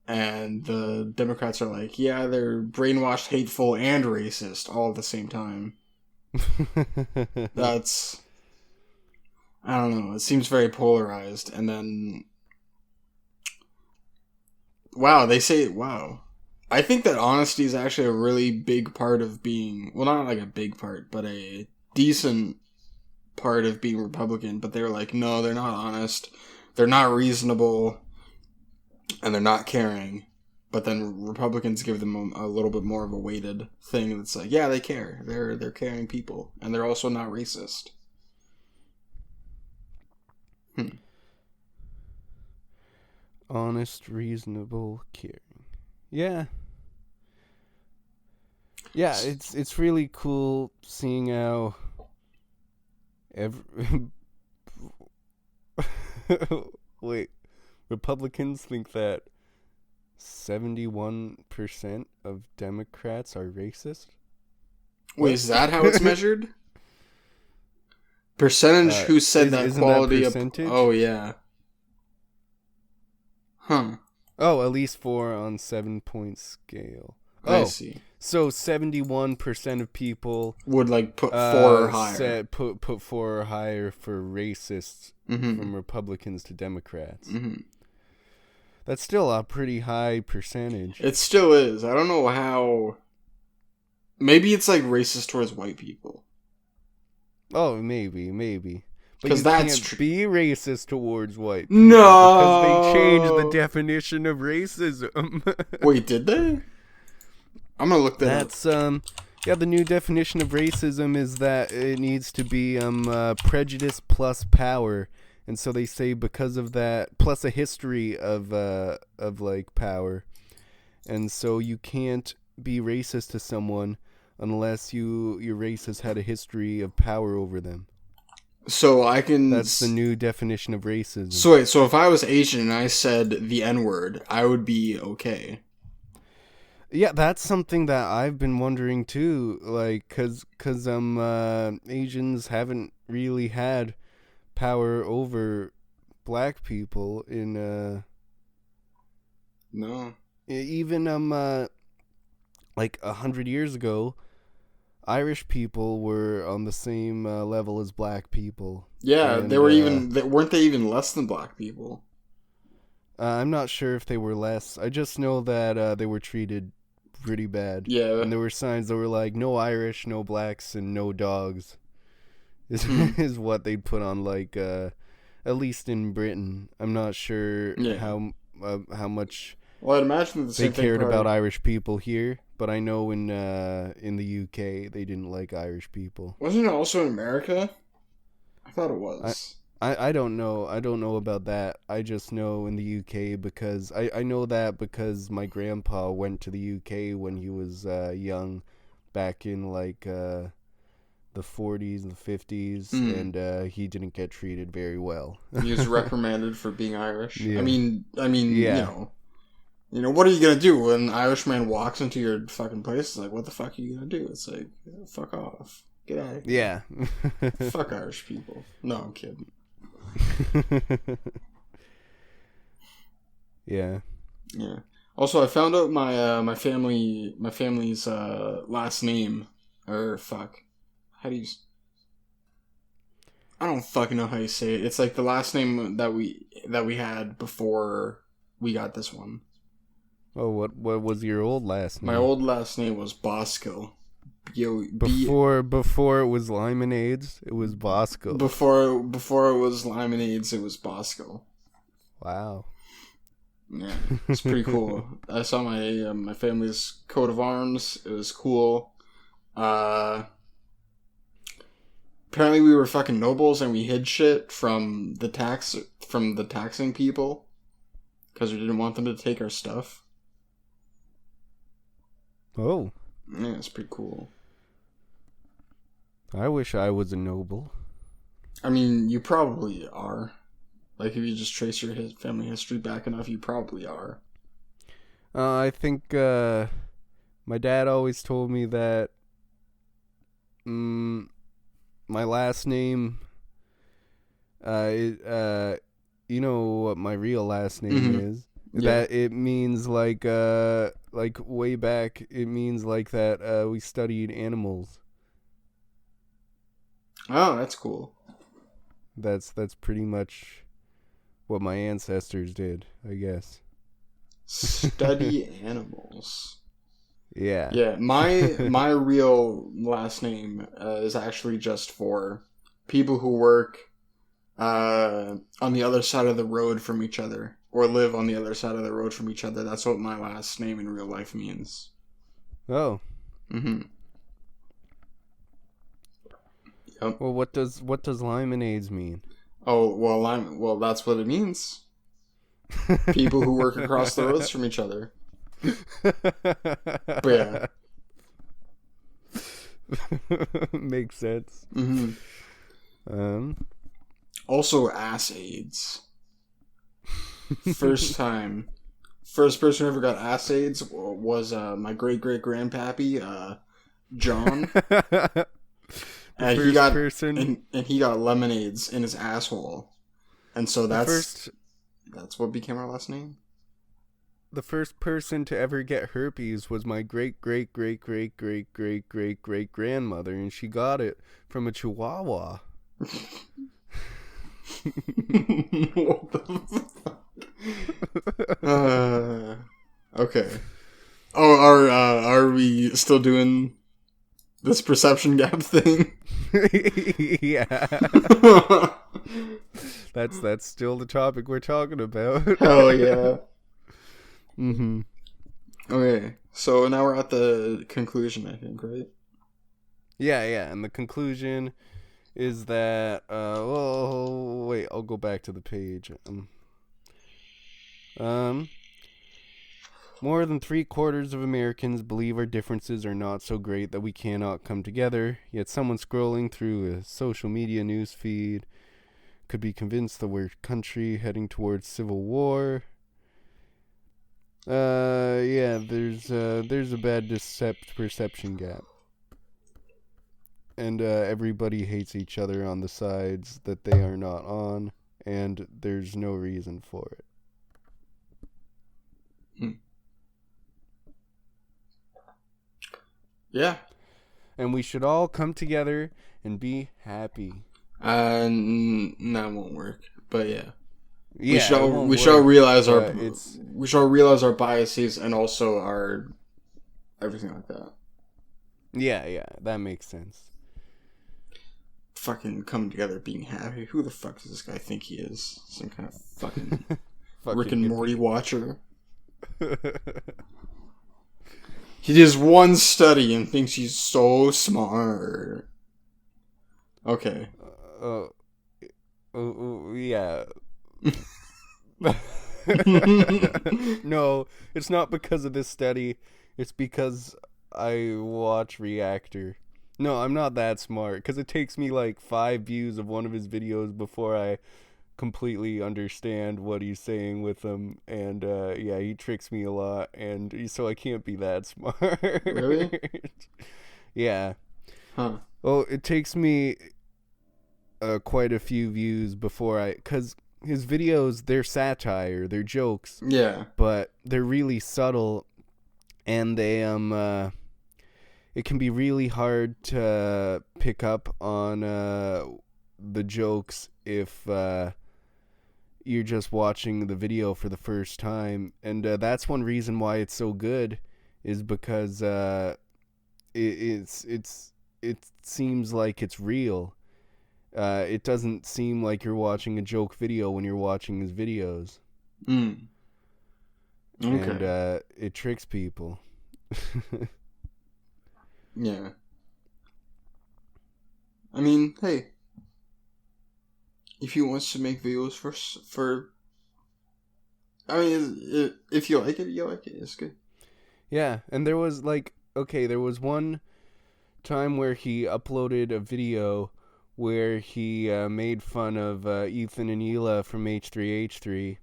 And the Democrats are like, yeah, they're brainwashed, hateful, and racist all at the same time. That's... I don't know. It seems very polarized. And then... wow, they say... wow. I think that honesty is actually a really big part of being... well, not like a big part, but a decent part of being Republican. But they're like, no, they're not honest. They're not reasonable. And they're not caring. But then Republicans give them a little bit more of a weighted thing that's like, yeah, they care. They're caring people. And they're also not racist. Honest, reasonable, caring. Yeah. Yeah, it's really cool seeing how wait, Republicans think that 71% of Democrats are racist? Wait, is that how it's measured? Percentage who said that quality of... oh, yeah. Huh. Oh, at least 4 on 7-point scale. I see. So 71% of people would like put 4 or higher. Put 4 or higher for racists from Republicans to Democrats. Mm-hmm. That's still a pretty high percentage. It still is. I don't know how. Maybe it's like racist towards white people. Oh, maybe. But you can't be racist towards white people. No! Because they changed the definition of racism. Wait, did they? I'm gonna look that up. Yeah, the new definition of racism is that it needs to be prejudice plus power. And so they say because of that, plus a history of like power. And so you can't be racist to someone unless your race has had a history of power over them. So I can... that's the new definition of racism. So wait, so if I was Asian and I said the N-word, I would be okay. Yeah, that's something that I've been wondering too. Like, cause Asians haven't really had power over black people in no. Even like 100 years ago, Irish people were on the same level as black people. Yeah, they And were weren't they even less than black people? I'm not sure if they were less. I just know that they were treated pretty bad. Yeah. And there were signs that were like, no Irish, no blacks, and no dogs. Is, Hmm. is what they'd put on, like, at least in Britain. I'm not sure Yeah. how much Well, I'd imagine the they same thing cared about probably. Irish people here, but I know in the UK they didn't like Irish people. Wasn't it also in America? I thought it I, was. I don't know. I don't know about that. I just know in the UK because I know that because my grandpa went to the UK when he was young, back in like the 40s and the 50s, Hmm. and he didn't get treated very well. He was reprimanded for being Irish. I Yeah. mean, I mean, Yeah. what are you gonna do when an Irishman walks into your fucking place? It's like, what the fuck are you gonna do? It's like, fuck off, get out of here. Yeah. Fuck Irish people. No, I'm kidding. Yeah. Yeah. Also, I found out my family's last name, or fuck, how do you? I don't fucking know how you say it. It's like the last name that we had before we got this one. Oh, what was your old last My name? old last name was Bosco. Before it was Lemonades, it was Bosco. Before it was Lemonades, it was Bosco. Wow. Yeah, it's pretty cool. I saw my family's coat of arms. It was cool. Uh, Apparently we were fucking nobles and we hid shit from the taxing people because we didn't want them to take our stuff. Oh, Yeah, it's pretty cool. I wish I was a noble. I mean, you probably are. Like, if you just trace your family history back enough, you probably are. I think my dad always told me that my last name, you know what my real last name Mm-hmm. is? Yeah. That it means like way back, it means like that we studied animals. Oh, that's cool. That's pretty much what my ancestors did, I guess. Study animals. Yeah. Yeah, my real last name is actually just for people who work on the other side of the road from each other or live on the other side of the road from each other. That's what my last name in real life means. Oh. Mm-hmm. Yep. Well, what does Lemonades mean? Oh, well, that's what it means. People who work across the roads from each other. But yeah. Makes sense. Mm-hmm. Um. Also, ass AIDS. First person who ever got ass AIDS was my great grandpappy, John. And he got person. and he got lemonades in his asshole, and so that's what became our last name. The first person to ever get herpes was my great grandmother, and she got it from a chihuahua. What the fuck? Okay. Oh, are we still doing this perception gap thing? Yeah. That's still the topic we're talking about. Hell yeah. Mm-hmm. Okay, so now we're at the conclusion, I think, right? Yeah, and the conclusion is that oh wait, I'll go back to the page. More than 3/4 of Americans believe our differences are not so great that we cannot come together, yet someone scrolling through a social media news feed could be convinced that we're a country heading towards civil war. Yeah, there's a bad perception gap. And everybody hates each other on the sides that they are not on, and there's no reason for it. Yeah. And we should all come together and be happy. That won't work. But yeah, Yeah, it won't we shall work, realize but it's our biases and also our everything like that. yeah, that makes sense. Fucking come together, being happy. Who the fuck does this guy think he is? Some kind of fucking Fucking Rick and hippie. Morty watcher. He does one study and thinks he's so smart. Okay. Yeah. No, it's not because of this study. It's because I watch Reactor. No, I'm not that smart, because it takes me like 5 views of one of his videos before I completely understand what he's saying with them. And yeah, he tricks me a lot, and so I can't be that smart. Really? Yeah. Huh. Well, it takes me quite a few views before because his videos, they're satire, they're jokes, Yeah. but they're really subtle, and they it can be really hard to pick up on the jokes if you're just watching the video for the first time. And that's one reason why it's so good, is because it seems like it's real. It doesn't seem like you're watching a joke video when you're watching his videos. Okay. And it tricks people. Yeah. I mean, hey. If he wants to make videos for I mean, if you like it, you like it. It's good. Yeah, and there was there was one time where he uploaded a video where he made fun of Ethan and Hila from H3H3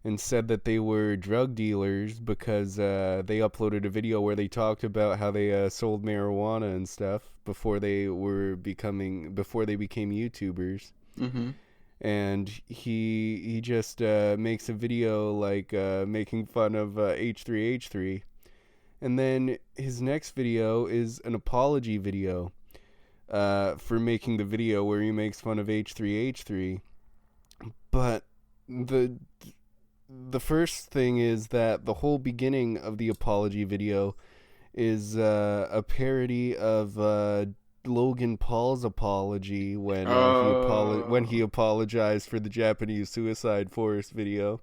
and said that they were drug dealers because they uploaded a video where they talked about how they sold marijuana and stuff before they became YouTubers. Mm-hmm. And he just makes a video like making fun of H3H3. And then his next video is an apology video for making the video where he makes fun of H3H3. But the first thing is that the whole beginning of the apology video is a parody of Logan Paul's apology when he apologized for the Japanese suicide forest video.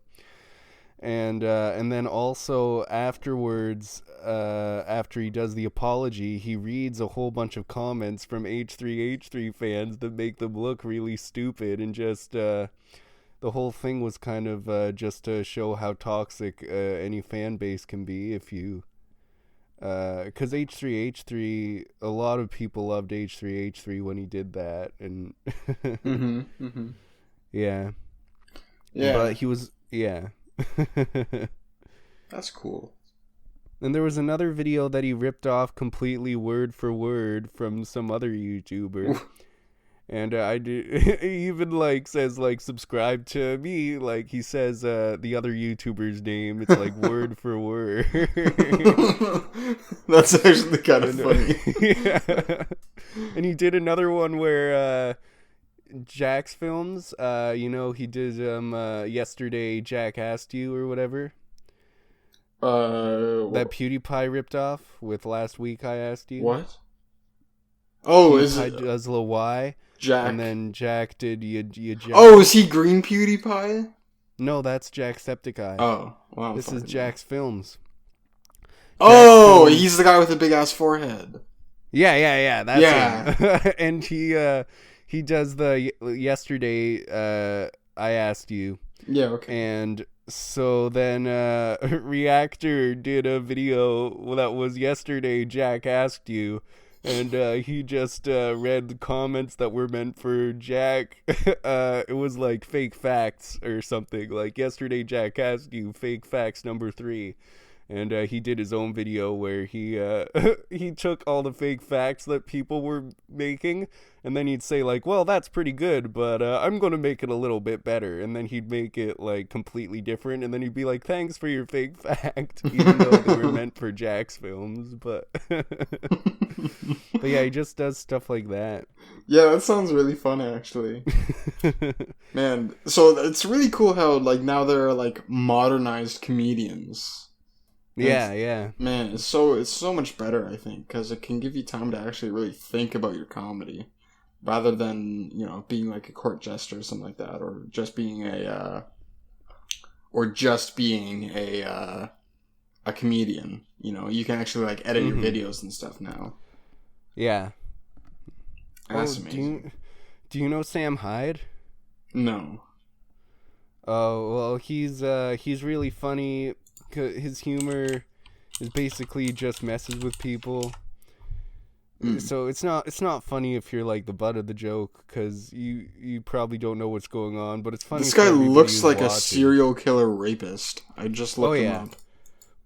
And then also afterwards, after he does the apology, he reads a whole bunch of comments from H3H3 fans that make them look really stupid, and just the whole thing was kind of just to show how toxic any fan base can be if you. Because H3H3, a lot of people loved H3H3 when he did that, and yeah, but he was That's cool. And there was another video that he ripped off completely word for word from some other YouTuber. And he even says subscribe to me, he says the other YouTuber's name. It's word for word. That's actually kind of funny. Yeah. And he did another one where Jack's films, he did yesterday Jack Asked You or whatever. That PewDiePie ripped off with Last Week I Asked You. What? Oh, PewDiePie is it does Lil Y, Jack? and then Jack did you Jack. Oh, is he Green PewDiePie? No, that's Jacksepticeye. Oh, wow. This is Jack's films. Oh, he's the guy with the big ass forehead. Yeah. That's him. And he does the yesterday I Asked You. Yeah, okay. And so then Reactor did a video that was yesterday Jack Asked You, and he just read the comments that were meant for Jack. It was fake facts or something, yesterday Jack Asked You, fake facts number 3. And he did his own video where he he took all the fake facts that people were making, and then he'd say like, well, that's pretty good, but I'm going to make it a little bit better. And then he'd make it like completely different, and then he'd be like, thanks for your fake fact, even though they were meant for Jack's films. But but yeah, he just does stuff like that. Yeah, that sounds really fun, actually. Man, so it's really cool how like now there are like modernized comedians. Yeah. Man, it's so much better, I think, because it can give you time to actually really think about your comedy, rather than, you know, being like a court jester or something like that, or just being a comedian. You know, you can actually like edit your videos and stuff now. Yeah. That's amazing. Do you know Sam Hyde? No. Oh, well, he's really funny. His humor is basically just messes with people. So it's not funny if you're like the butt of the joke, because you probably don't know what's going on, but it's funny. This guy looks like a serial killer rapist. I just looked him up.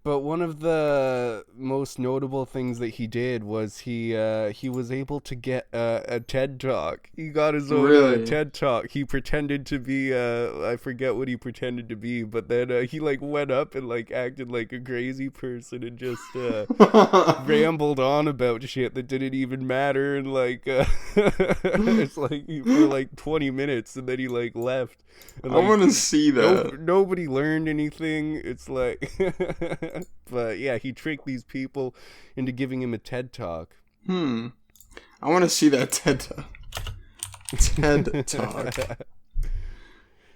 But one of the most notable things that he did was he was able to get a TED Talk. He got his own TED Talk. He pretended to be, I forget what he pretended to be, but then he like went up and like acted like a crazy person and just rambled on about shit that didn't even matter, and like it's like for like 20 minutes, and then he like left. And, like, I want to see that. Nobody learned anything. It's like, but yeah, he tricked these people into giving him a TED Talk. I want to see that TED Talk. TED Talk.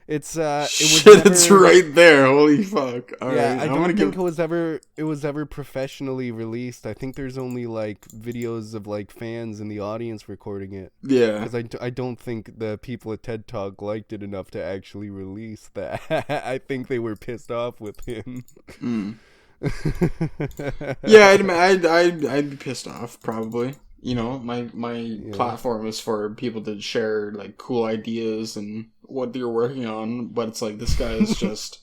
It's it's right there. Holy fuck! All right. I don't think it was ever professionally released. I think there's only like videos of like fans in the audience recording it. Yeah. Because I don't think the people at TED Talk liked it enough to actually release that. I think they were pissed off with him. Yeah, I'd be pissed off probably. You know, my platform is for people to share like cool ideas and what they're working on, but it's like this guy is just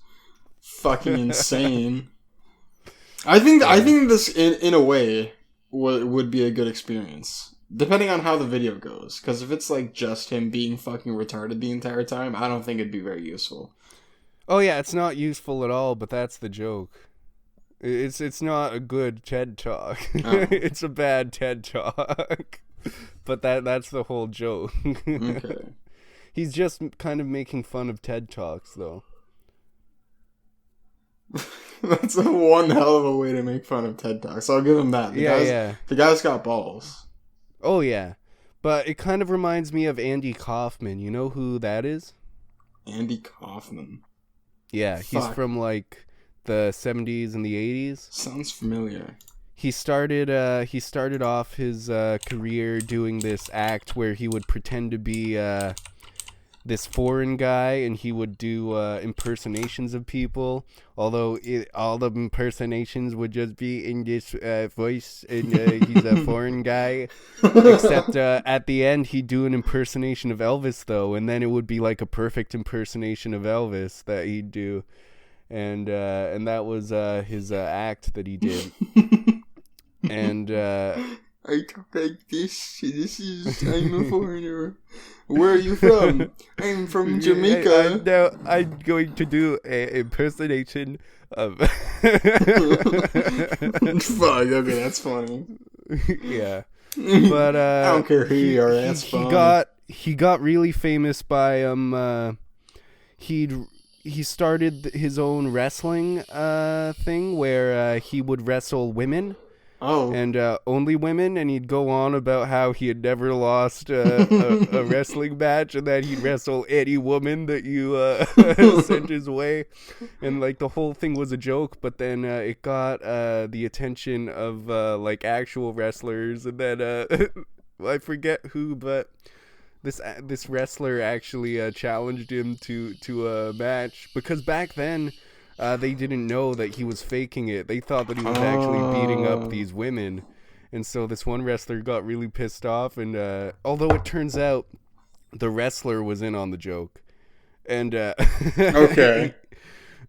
fucking insane. I think this in a way would be a good experience, depending on how the video goes. Because if it's like just him being fucking retarded the entire time, I don't think it'd be very useful. Oh yeah, it's not useful at all, but that's the joke. It's not a good TED Talk. Oh. It's a bad TED Talk. But that's the whole joke. Okay. He's just kind of making fun of TED Talks, though. That's one hell of a way to make fun of TED Talks. I'll give him that. The guy's got balls. Oh, yeah. But it kind of reminds me of Andy Kaufman. You know who that is? Andy Kaufman. Yeah, he's from, like, the 70s and the 80s. Sounds familiar. He started off his career doing this act where he would pretend to be this foreign guy, and he would do impersonations of people, although all the impersonations would just be in this voice, and he's a foreign guy, except at the end he'd do an impersonation of Elvis, though, and then it would be like a perfect impersonation of Elvis that he'd do, and that was his act that he did. And I talk like this. I'm a foreigner. Where are you from? I'm from Jamaica. I'm going to do an impersonation of... Fuck, okay, that's funny. Yeah. But I don't care who you are, that's fun. He got really famous by he started his own wrestling thing where he would wrestle women. Oh. And only women, and he'd go on about how he had never lost a wrestling match, and that he'd wrestle any woman that you sent his way, and like the whole thing was a joke. But then it got the attention of like actual wrestlers, and then I forget who, but this wrestler actually challenged him to a match, because back then. They didn't know that he was faking it. They thought that he was actually beating up these women. And so this one wrestler got really pissed off. And although it turns out the wrestler was in on the joke. And okay.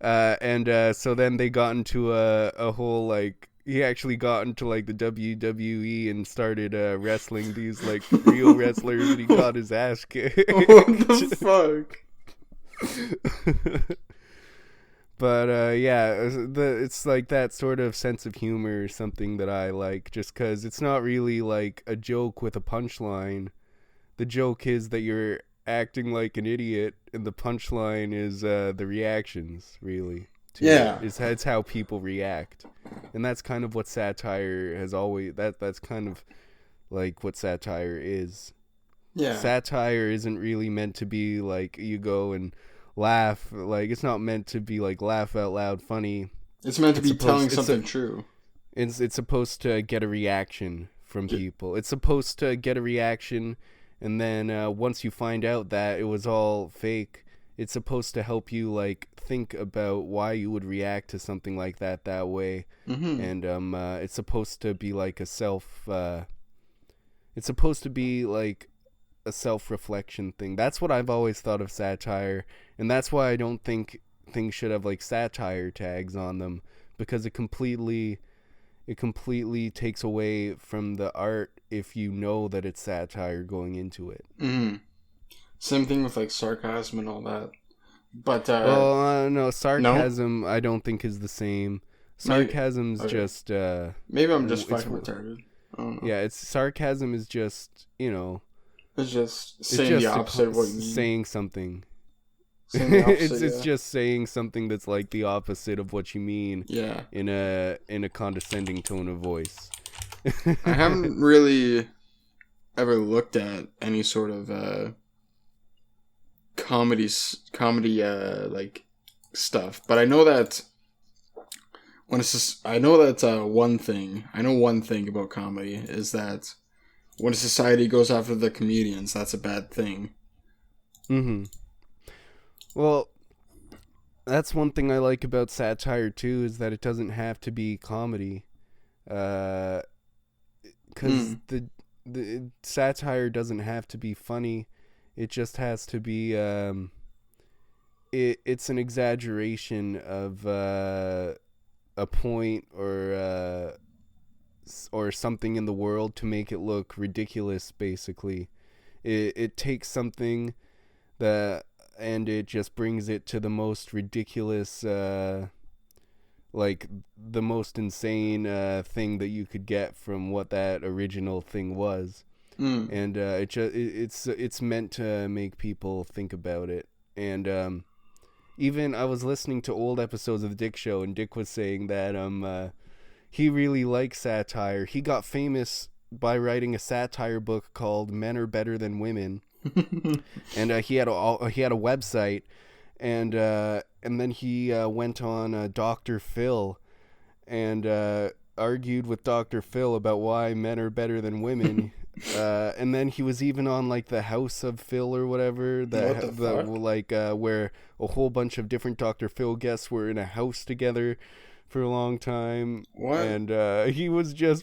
So then they got into a whole like he actually got into like the WWE and started wrestling these like real wrestlers, and he got his ass kicked. What the fuck? But it's like that sort of sense of humor is something that I like, just because it's not really like a joke with a punchline. The joke is that you're acting like an idiot, and the punchline is the reactions, really. Yeah. It's how people react, and that's kind of what satire has always. That's kind of like what satire is. Yeah. Satire isn't really meant to be like you go and laugh. Like, it's not meant to be like laugh out loud funny. It's meant to be telling something true. It's supposed to get a reaction from people. It's supposed to get a reaction, and then once you find out that it was all fake, it's supposed to help you like think about why you would react to something like that way. Mm-hmm. And it's supposed to be like a it's supposed to be like a self-reflection thing. That's what I've always thought of satire, and that's why I don't think things should have like satire tags on them, because it completely takes away from the art if you know that it's satire going into it. Mm-hmm. Same thing with like sarcasm and all that. But no, sarcasm I don't think is the same. Sarcasm's just maybe I'm just fucking retarded. I don't know. Yeah, sarcasm is just, it's just saying the opposite of what you mean. Saying something. Saying the opposite, It's just saying something that's like the opposite of what you mean. Yeah. In a condescending tone of voice. I haven't really ever looked at any sort of comedy like stuff, but I know that one thing about comedy is that when a society goes after the comedians, that's a bad thing. Mm-hmm. Well, that's one thing I like about satire too, is that it doesn't have to be comedy, because the satire doesn't have to be funny. It just has to be it's an exaggeration of a point or something in the world to make it look ridiculous. Basically, it takes something and it just brings it to the most ridiculous, like the most insane thing that you could get from what that original thing was. And it's meant to make people think about it. And even I was listening to old episodes of the Dick Show, and Dick was saying that he really likes satire. He got famous by writing a satire book called Men Are Better Than Women. And he had a website, and then he went on Dr. Phil and argued with Dr. Phil about why men are better than women. And then he was even on like the House of Phil or whatever, where a whole bunch of different Dr. Phil guests were in a house together for a long time. What? And he was just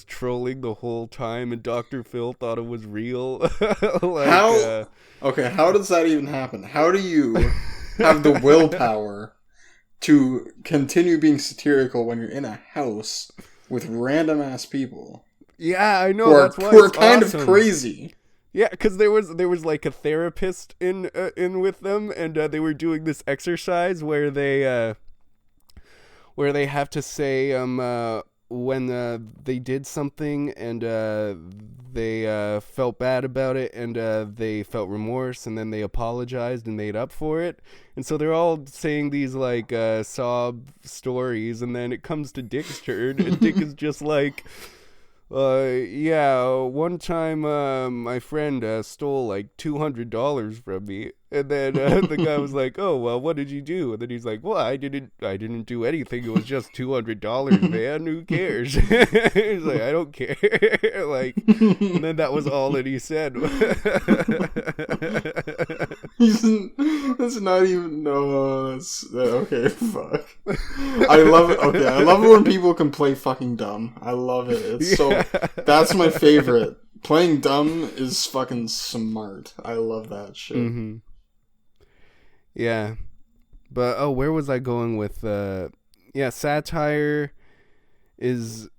trolling the whole time, and Dr. Phil thought it was real. How? Okay, how does that even happen? How do you have the willpower to continue being satirical when you're in a house with random ass people? Yeah, I know. Who are kind of crazy. Yeah, because there was like a therapist in with them, and they were doing this exercise where they have to say when they did something and they felt bad about it, and they felt remorse, and then they apologized and made up for it. And so they're all saying these like sob stories, and then it comes to Dick's turn, and Dick is just like, one time my friend stole like $200 from me, and then the guy was like, "Oh well, what did you do?" And then he's like, "Well, I didn't do anything. It was just $200, man. Who cares?" He's like, "I don't care." Like, and then that was all that he said. That's not even okay. Fuck. I love it. Okay, I love it when people can play fucking dumb. I love it. It's so. That's my favorite. Playing dumb is fucking smart. I love that shit. Mm-hmm. Yeah, But where was I going with? Satire is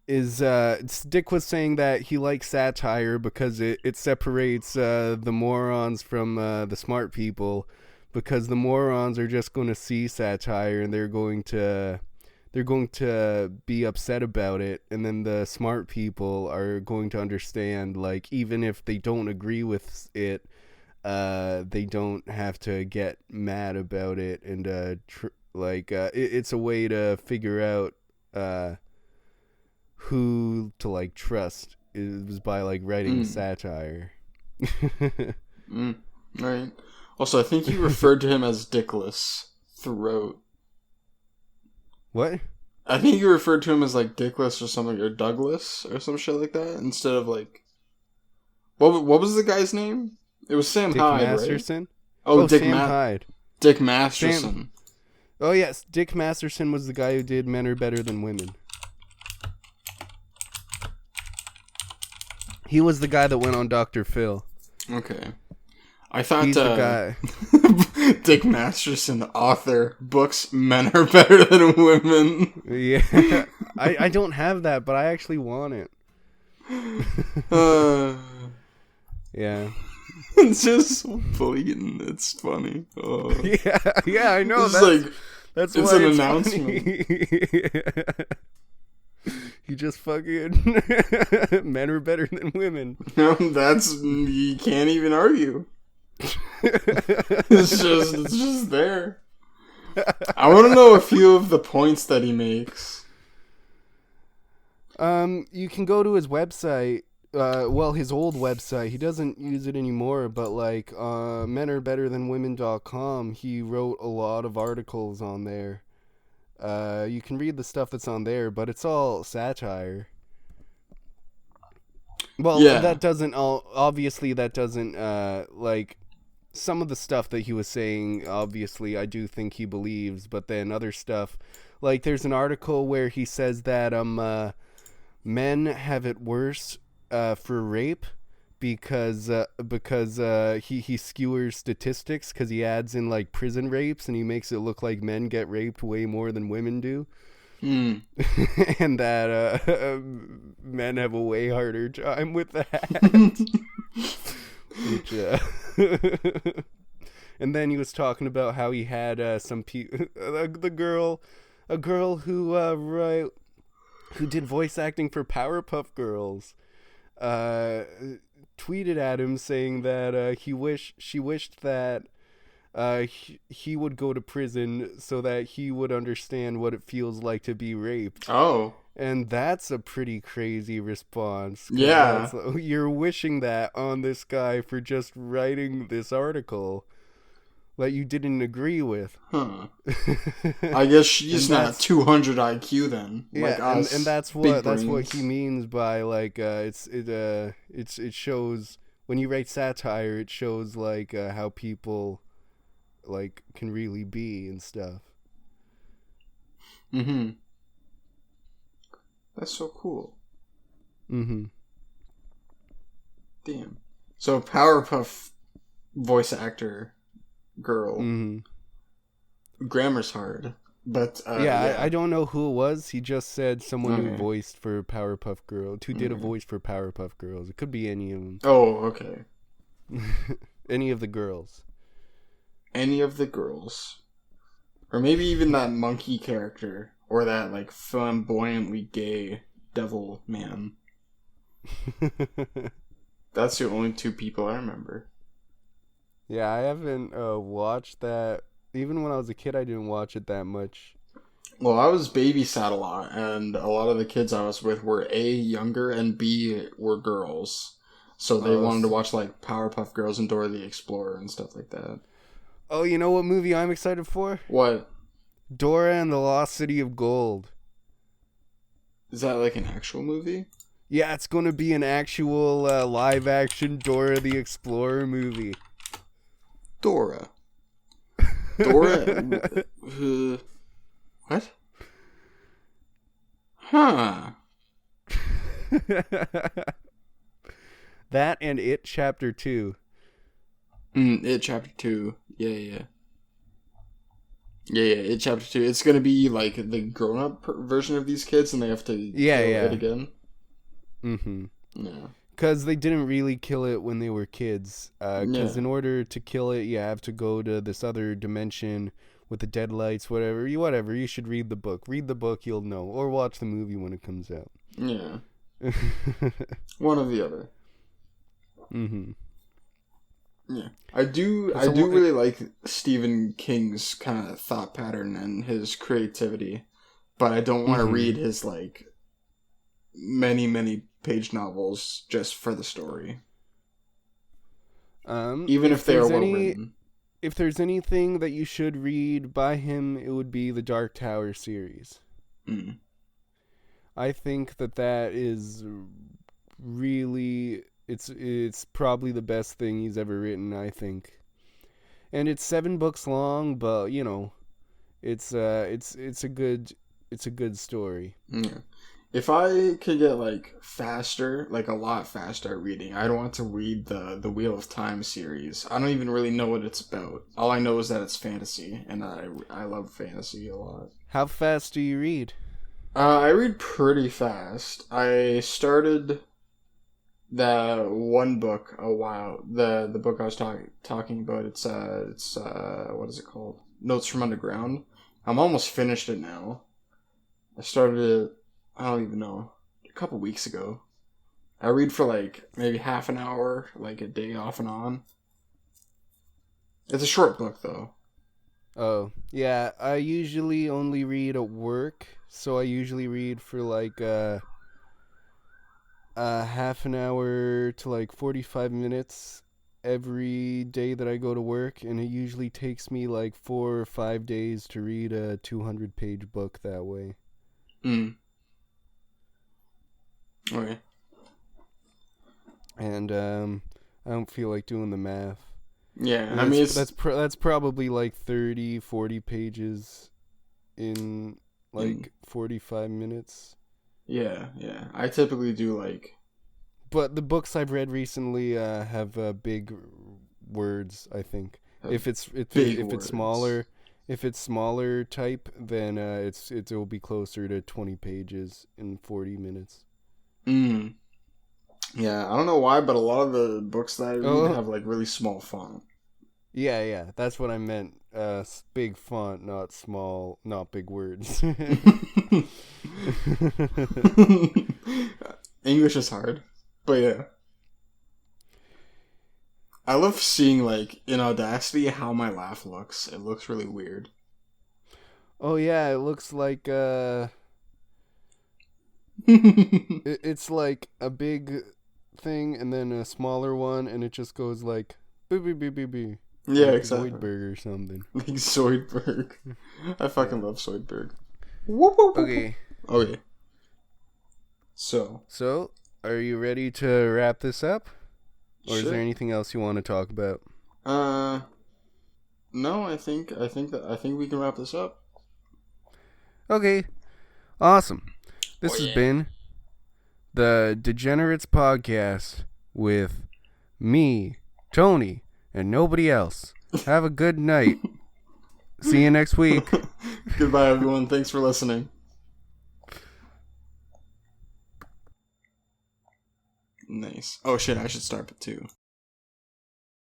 Dick was saying that he likes satire because it separates the morons from the smart people, because the morons are just going to see satire and they're going to be upset about it, and then the smart people are going to understand, like, even if they don't agree with it, they don't have to get mad about it, and it's a way to figure out who to like trust is by like writing satire. Right. Also, I think you referred to him as Dickless throughout. What? I think you referred to him as like Dickless or something, or Douglas or some shit like that, instead of like what was the guy's name? It was Sam Dick Hyde, Masterson? right? Oh, Sam Hyde. Dick Masterson. Oh yes, Dick Masterson was the guy who did Men Are Better Than Women. He was the guy that went on Dr. Phil. Okay. I thought he's the guy. Dick Masterson, author, books Men Are Better Than Women. Yeah. I don't have that, but I actually want it. Yeah. It's just so blatant. It's funny. Oh. Yeah, I know. That's it's why an it's announcement. You just fucking men are better than women. No, you can't even argue. It's just there. I want to know a few of the points that he makes. You can go to his website. His old website. He doesn't use it anymore, but like menarbetterthanwomen.com, he wrote a lot of articles on there. You can read the stuff that's on there, but it's all satire. Well, yeah. that doesn't like some of the stuff that he was saying, obviously I do think he believes, but then other stuff, like there's an article where he says that men have it worse for rape because he skewers statistics, because he adds in like prison rapes and he makes it look like men get raped way more than women do. And that men have a way harder time with that. Which, and then he was talking about how he had some a girl who did voice acting for Powerpuff Girls tweeted at him saying that she wished that he would go to prison so that he would understand what it feels like to be raped. Oh. And that's a pretty crazy response. Yeah. You're wishing that on this guy for just writing this article that you didn't agree with. Huh. I guess she's not 200 IQ then. Yeah, like us, and that's what he means by like it shows when you write satire, it shows like how people like can really be and stuff. Mm-hmm. That's so cool. Mm-hmm. Damn. So Powerpuff voice actor girl. Mm-hmm. Grammar's hard, but I don't know who it was. He just said someone who voiced for Powerpuff Girls, who did a voice for Powerpuff Girls. It could be any of them. Oh, okay. Any of the girls. Any of the girls, or maybe even that monkey character, or that like flamboyantly gay devil man. That's the only two people I remember. Yeah, I haven't watched that. Even when I was a kid, I didn't watch it that much. Well, I was babysat a lot, and a lot of the kids I was with were A, younger, and B, were girls. So they wanted to watch like Powerpuff Girls and Dora the Explorer and stuff like that. Oh, you know what movie I'm excited for? What? Dora and the Lost City of Gold. Is that like an actual movie? Yeah, it's going to be an actual live-action Dora the Explorer movie. Dora. What? Huh. That and It Chapter 2. It Chapter 2. Yeah. Chapter 2. It's gonna be like the grown-up version of these kids, and they have to Yeah, kill yeah. it again. Mm-hmm. Yeah. Because they didn't really kill it when they were kids. Because Yeah. in order to kill it, you have to go to this other dimension with the deadlights, whatever. Whatever. You should read the book. Read the book, you'll know. Or watch the movie when it comes out. Yeah. One or the other. Mm-hmm. Yeah. I do really like Stephen King's kind of thought pattern and his creativity, but I don't want to read his like many page novels just for the story. Even if they are well written. If there's anything that you should read by him, it would be the Dark Tower series. Mm. I think that is really it's probably the best thing he's ever written, I think. And it's 7 books long, but you know, it's a good story. Yeah. If I could get like faster, like a lot faster at reading, I'd want to read the Wheel of Time series. I don't even really know what it's about. All I know is that it's fantasy, and I love fantasy a lot. How fast do you read? I read pretty fast. I started the one book a while. The book I was talking about. It's what is it called? Notes from Underground. I'm almost finished it now. I started it, I don't even know, a couple weeks ago. I read for like maybe half an hour, like a day off and on. It's a short book though. Oh, yeah, I usually only read at work, so I usually read for like half an hour to like 45 minutes every day that I go to work, and it usually takes me like 4 or 5 days to read a 200-page book that way. Mm. Okay. And I don't feel like doing the math. Yeah, I mean that's probably like 30, 40 pages in like 45 minutes. Yeah. I typically do like. But the books I've read recently have big words, I think. If it's smaller, if it's smaller type, then it will be closer to 20 pages in 40 minutes. Mm. Yeah, I don't know why, but a lot of the books that I read have like really small font. Yeah, that's what I meant. Big font, not small, not big words. English is hard, but yeah. I love seeing like in Audacity how my laugh looks. It looks really weird. Oh yeah, it looks like it's like a big thing and then a smaller one, and it just goes like boo boo boo boo boo. Yeah, like exactly. Zoidberg or something. Like Zoidberg. I fucking love Zoidberg. Okay. So, are you ready to wrap this up? Or is there anything else you want to talk about? No, I think we can wrap this up. Okay. Awesome. This has been the Degenerates podcast with me, Tony, and nobody else. Have a good night. See you next week. Goodbye, everyone. Thanks for listening. Nice. Oh shit, I should start it too.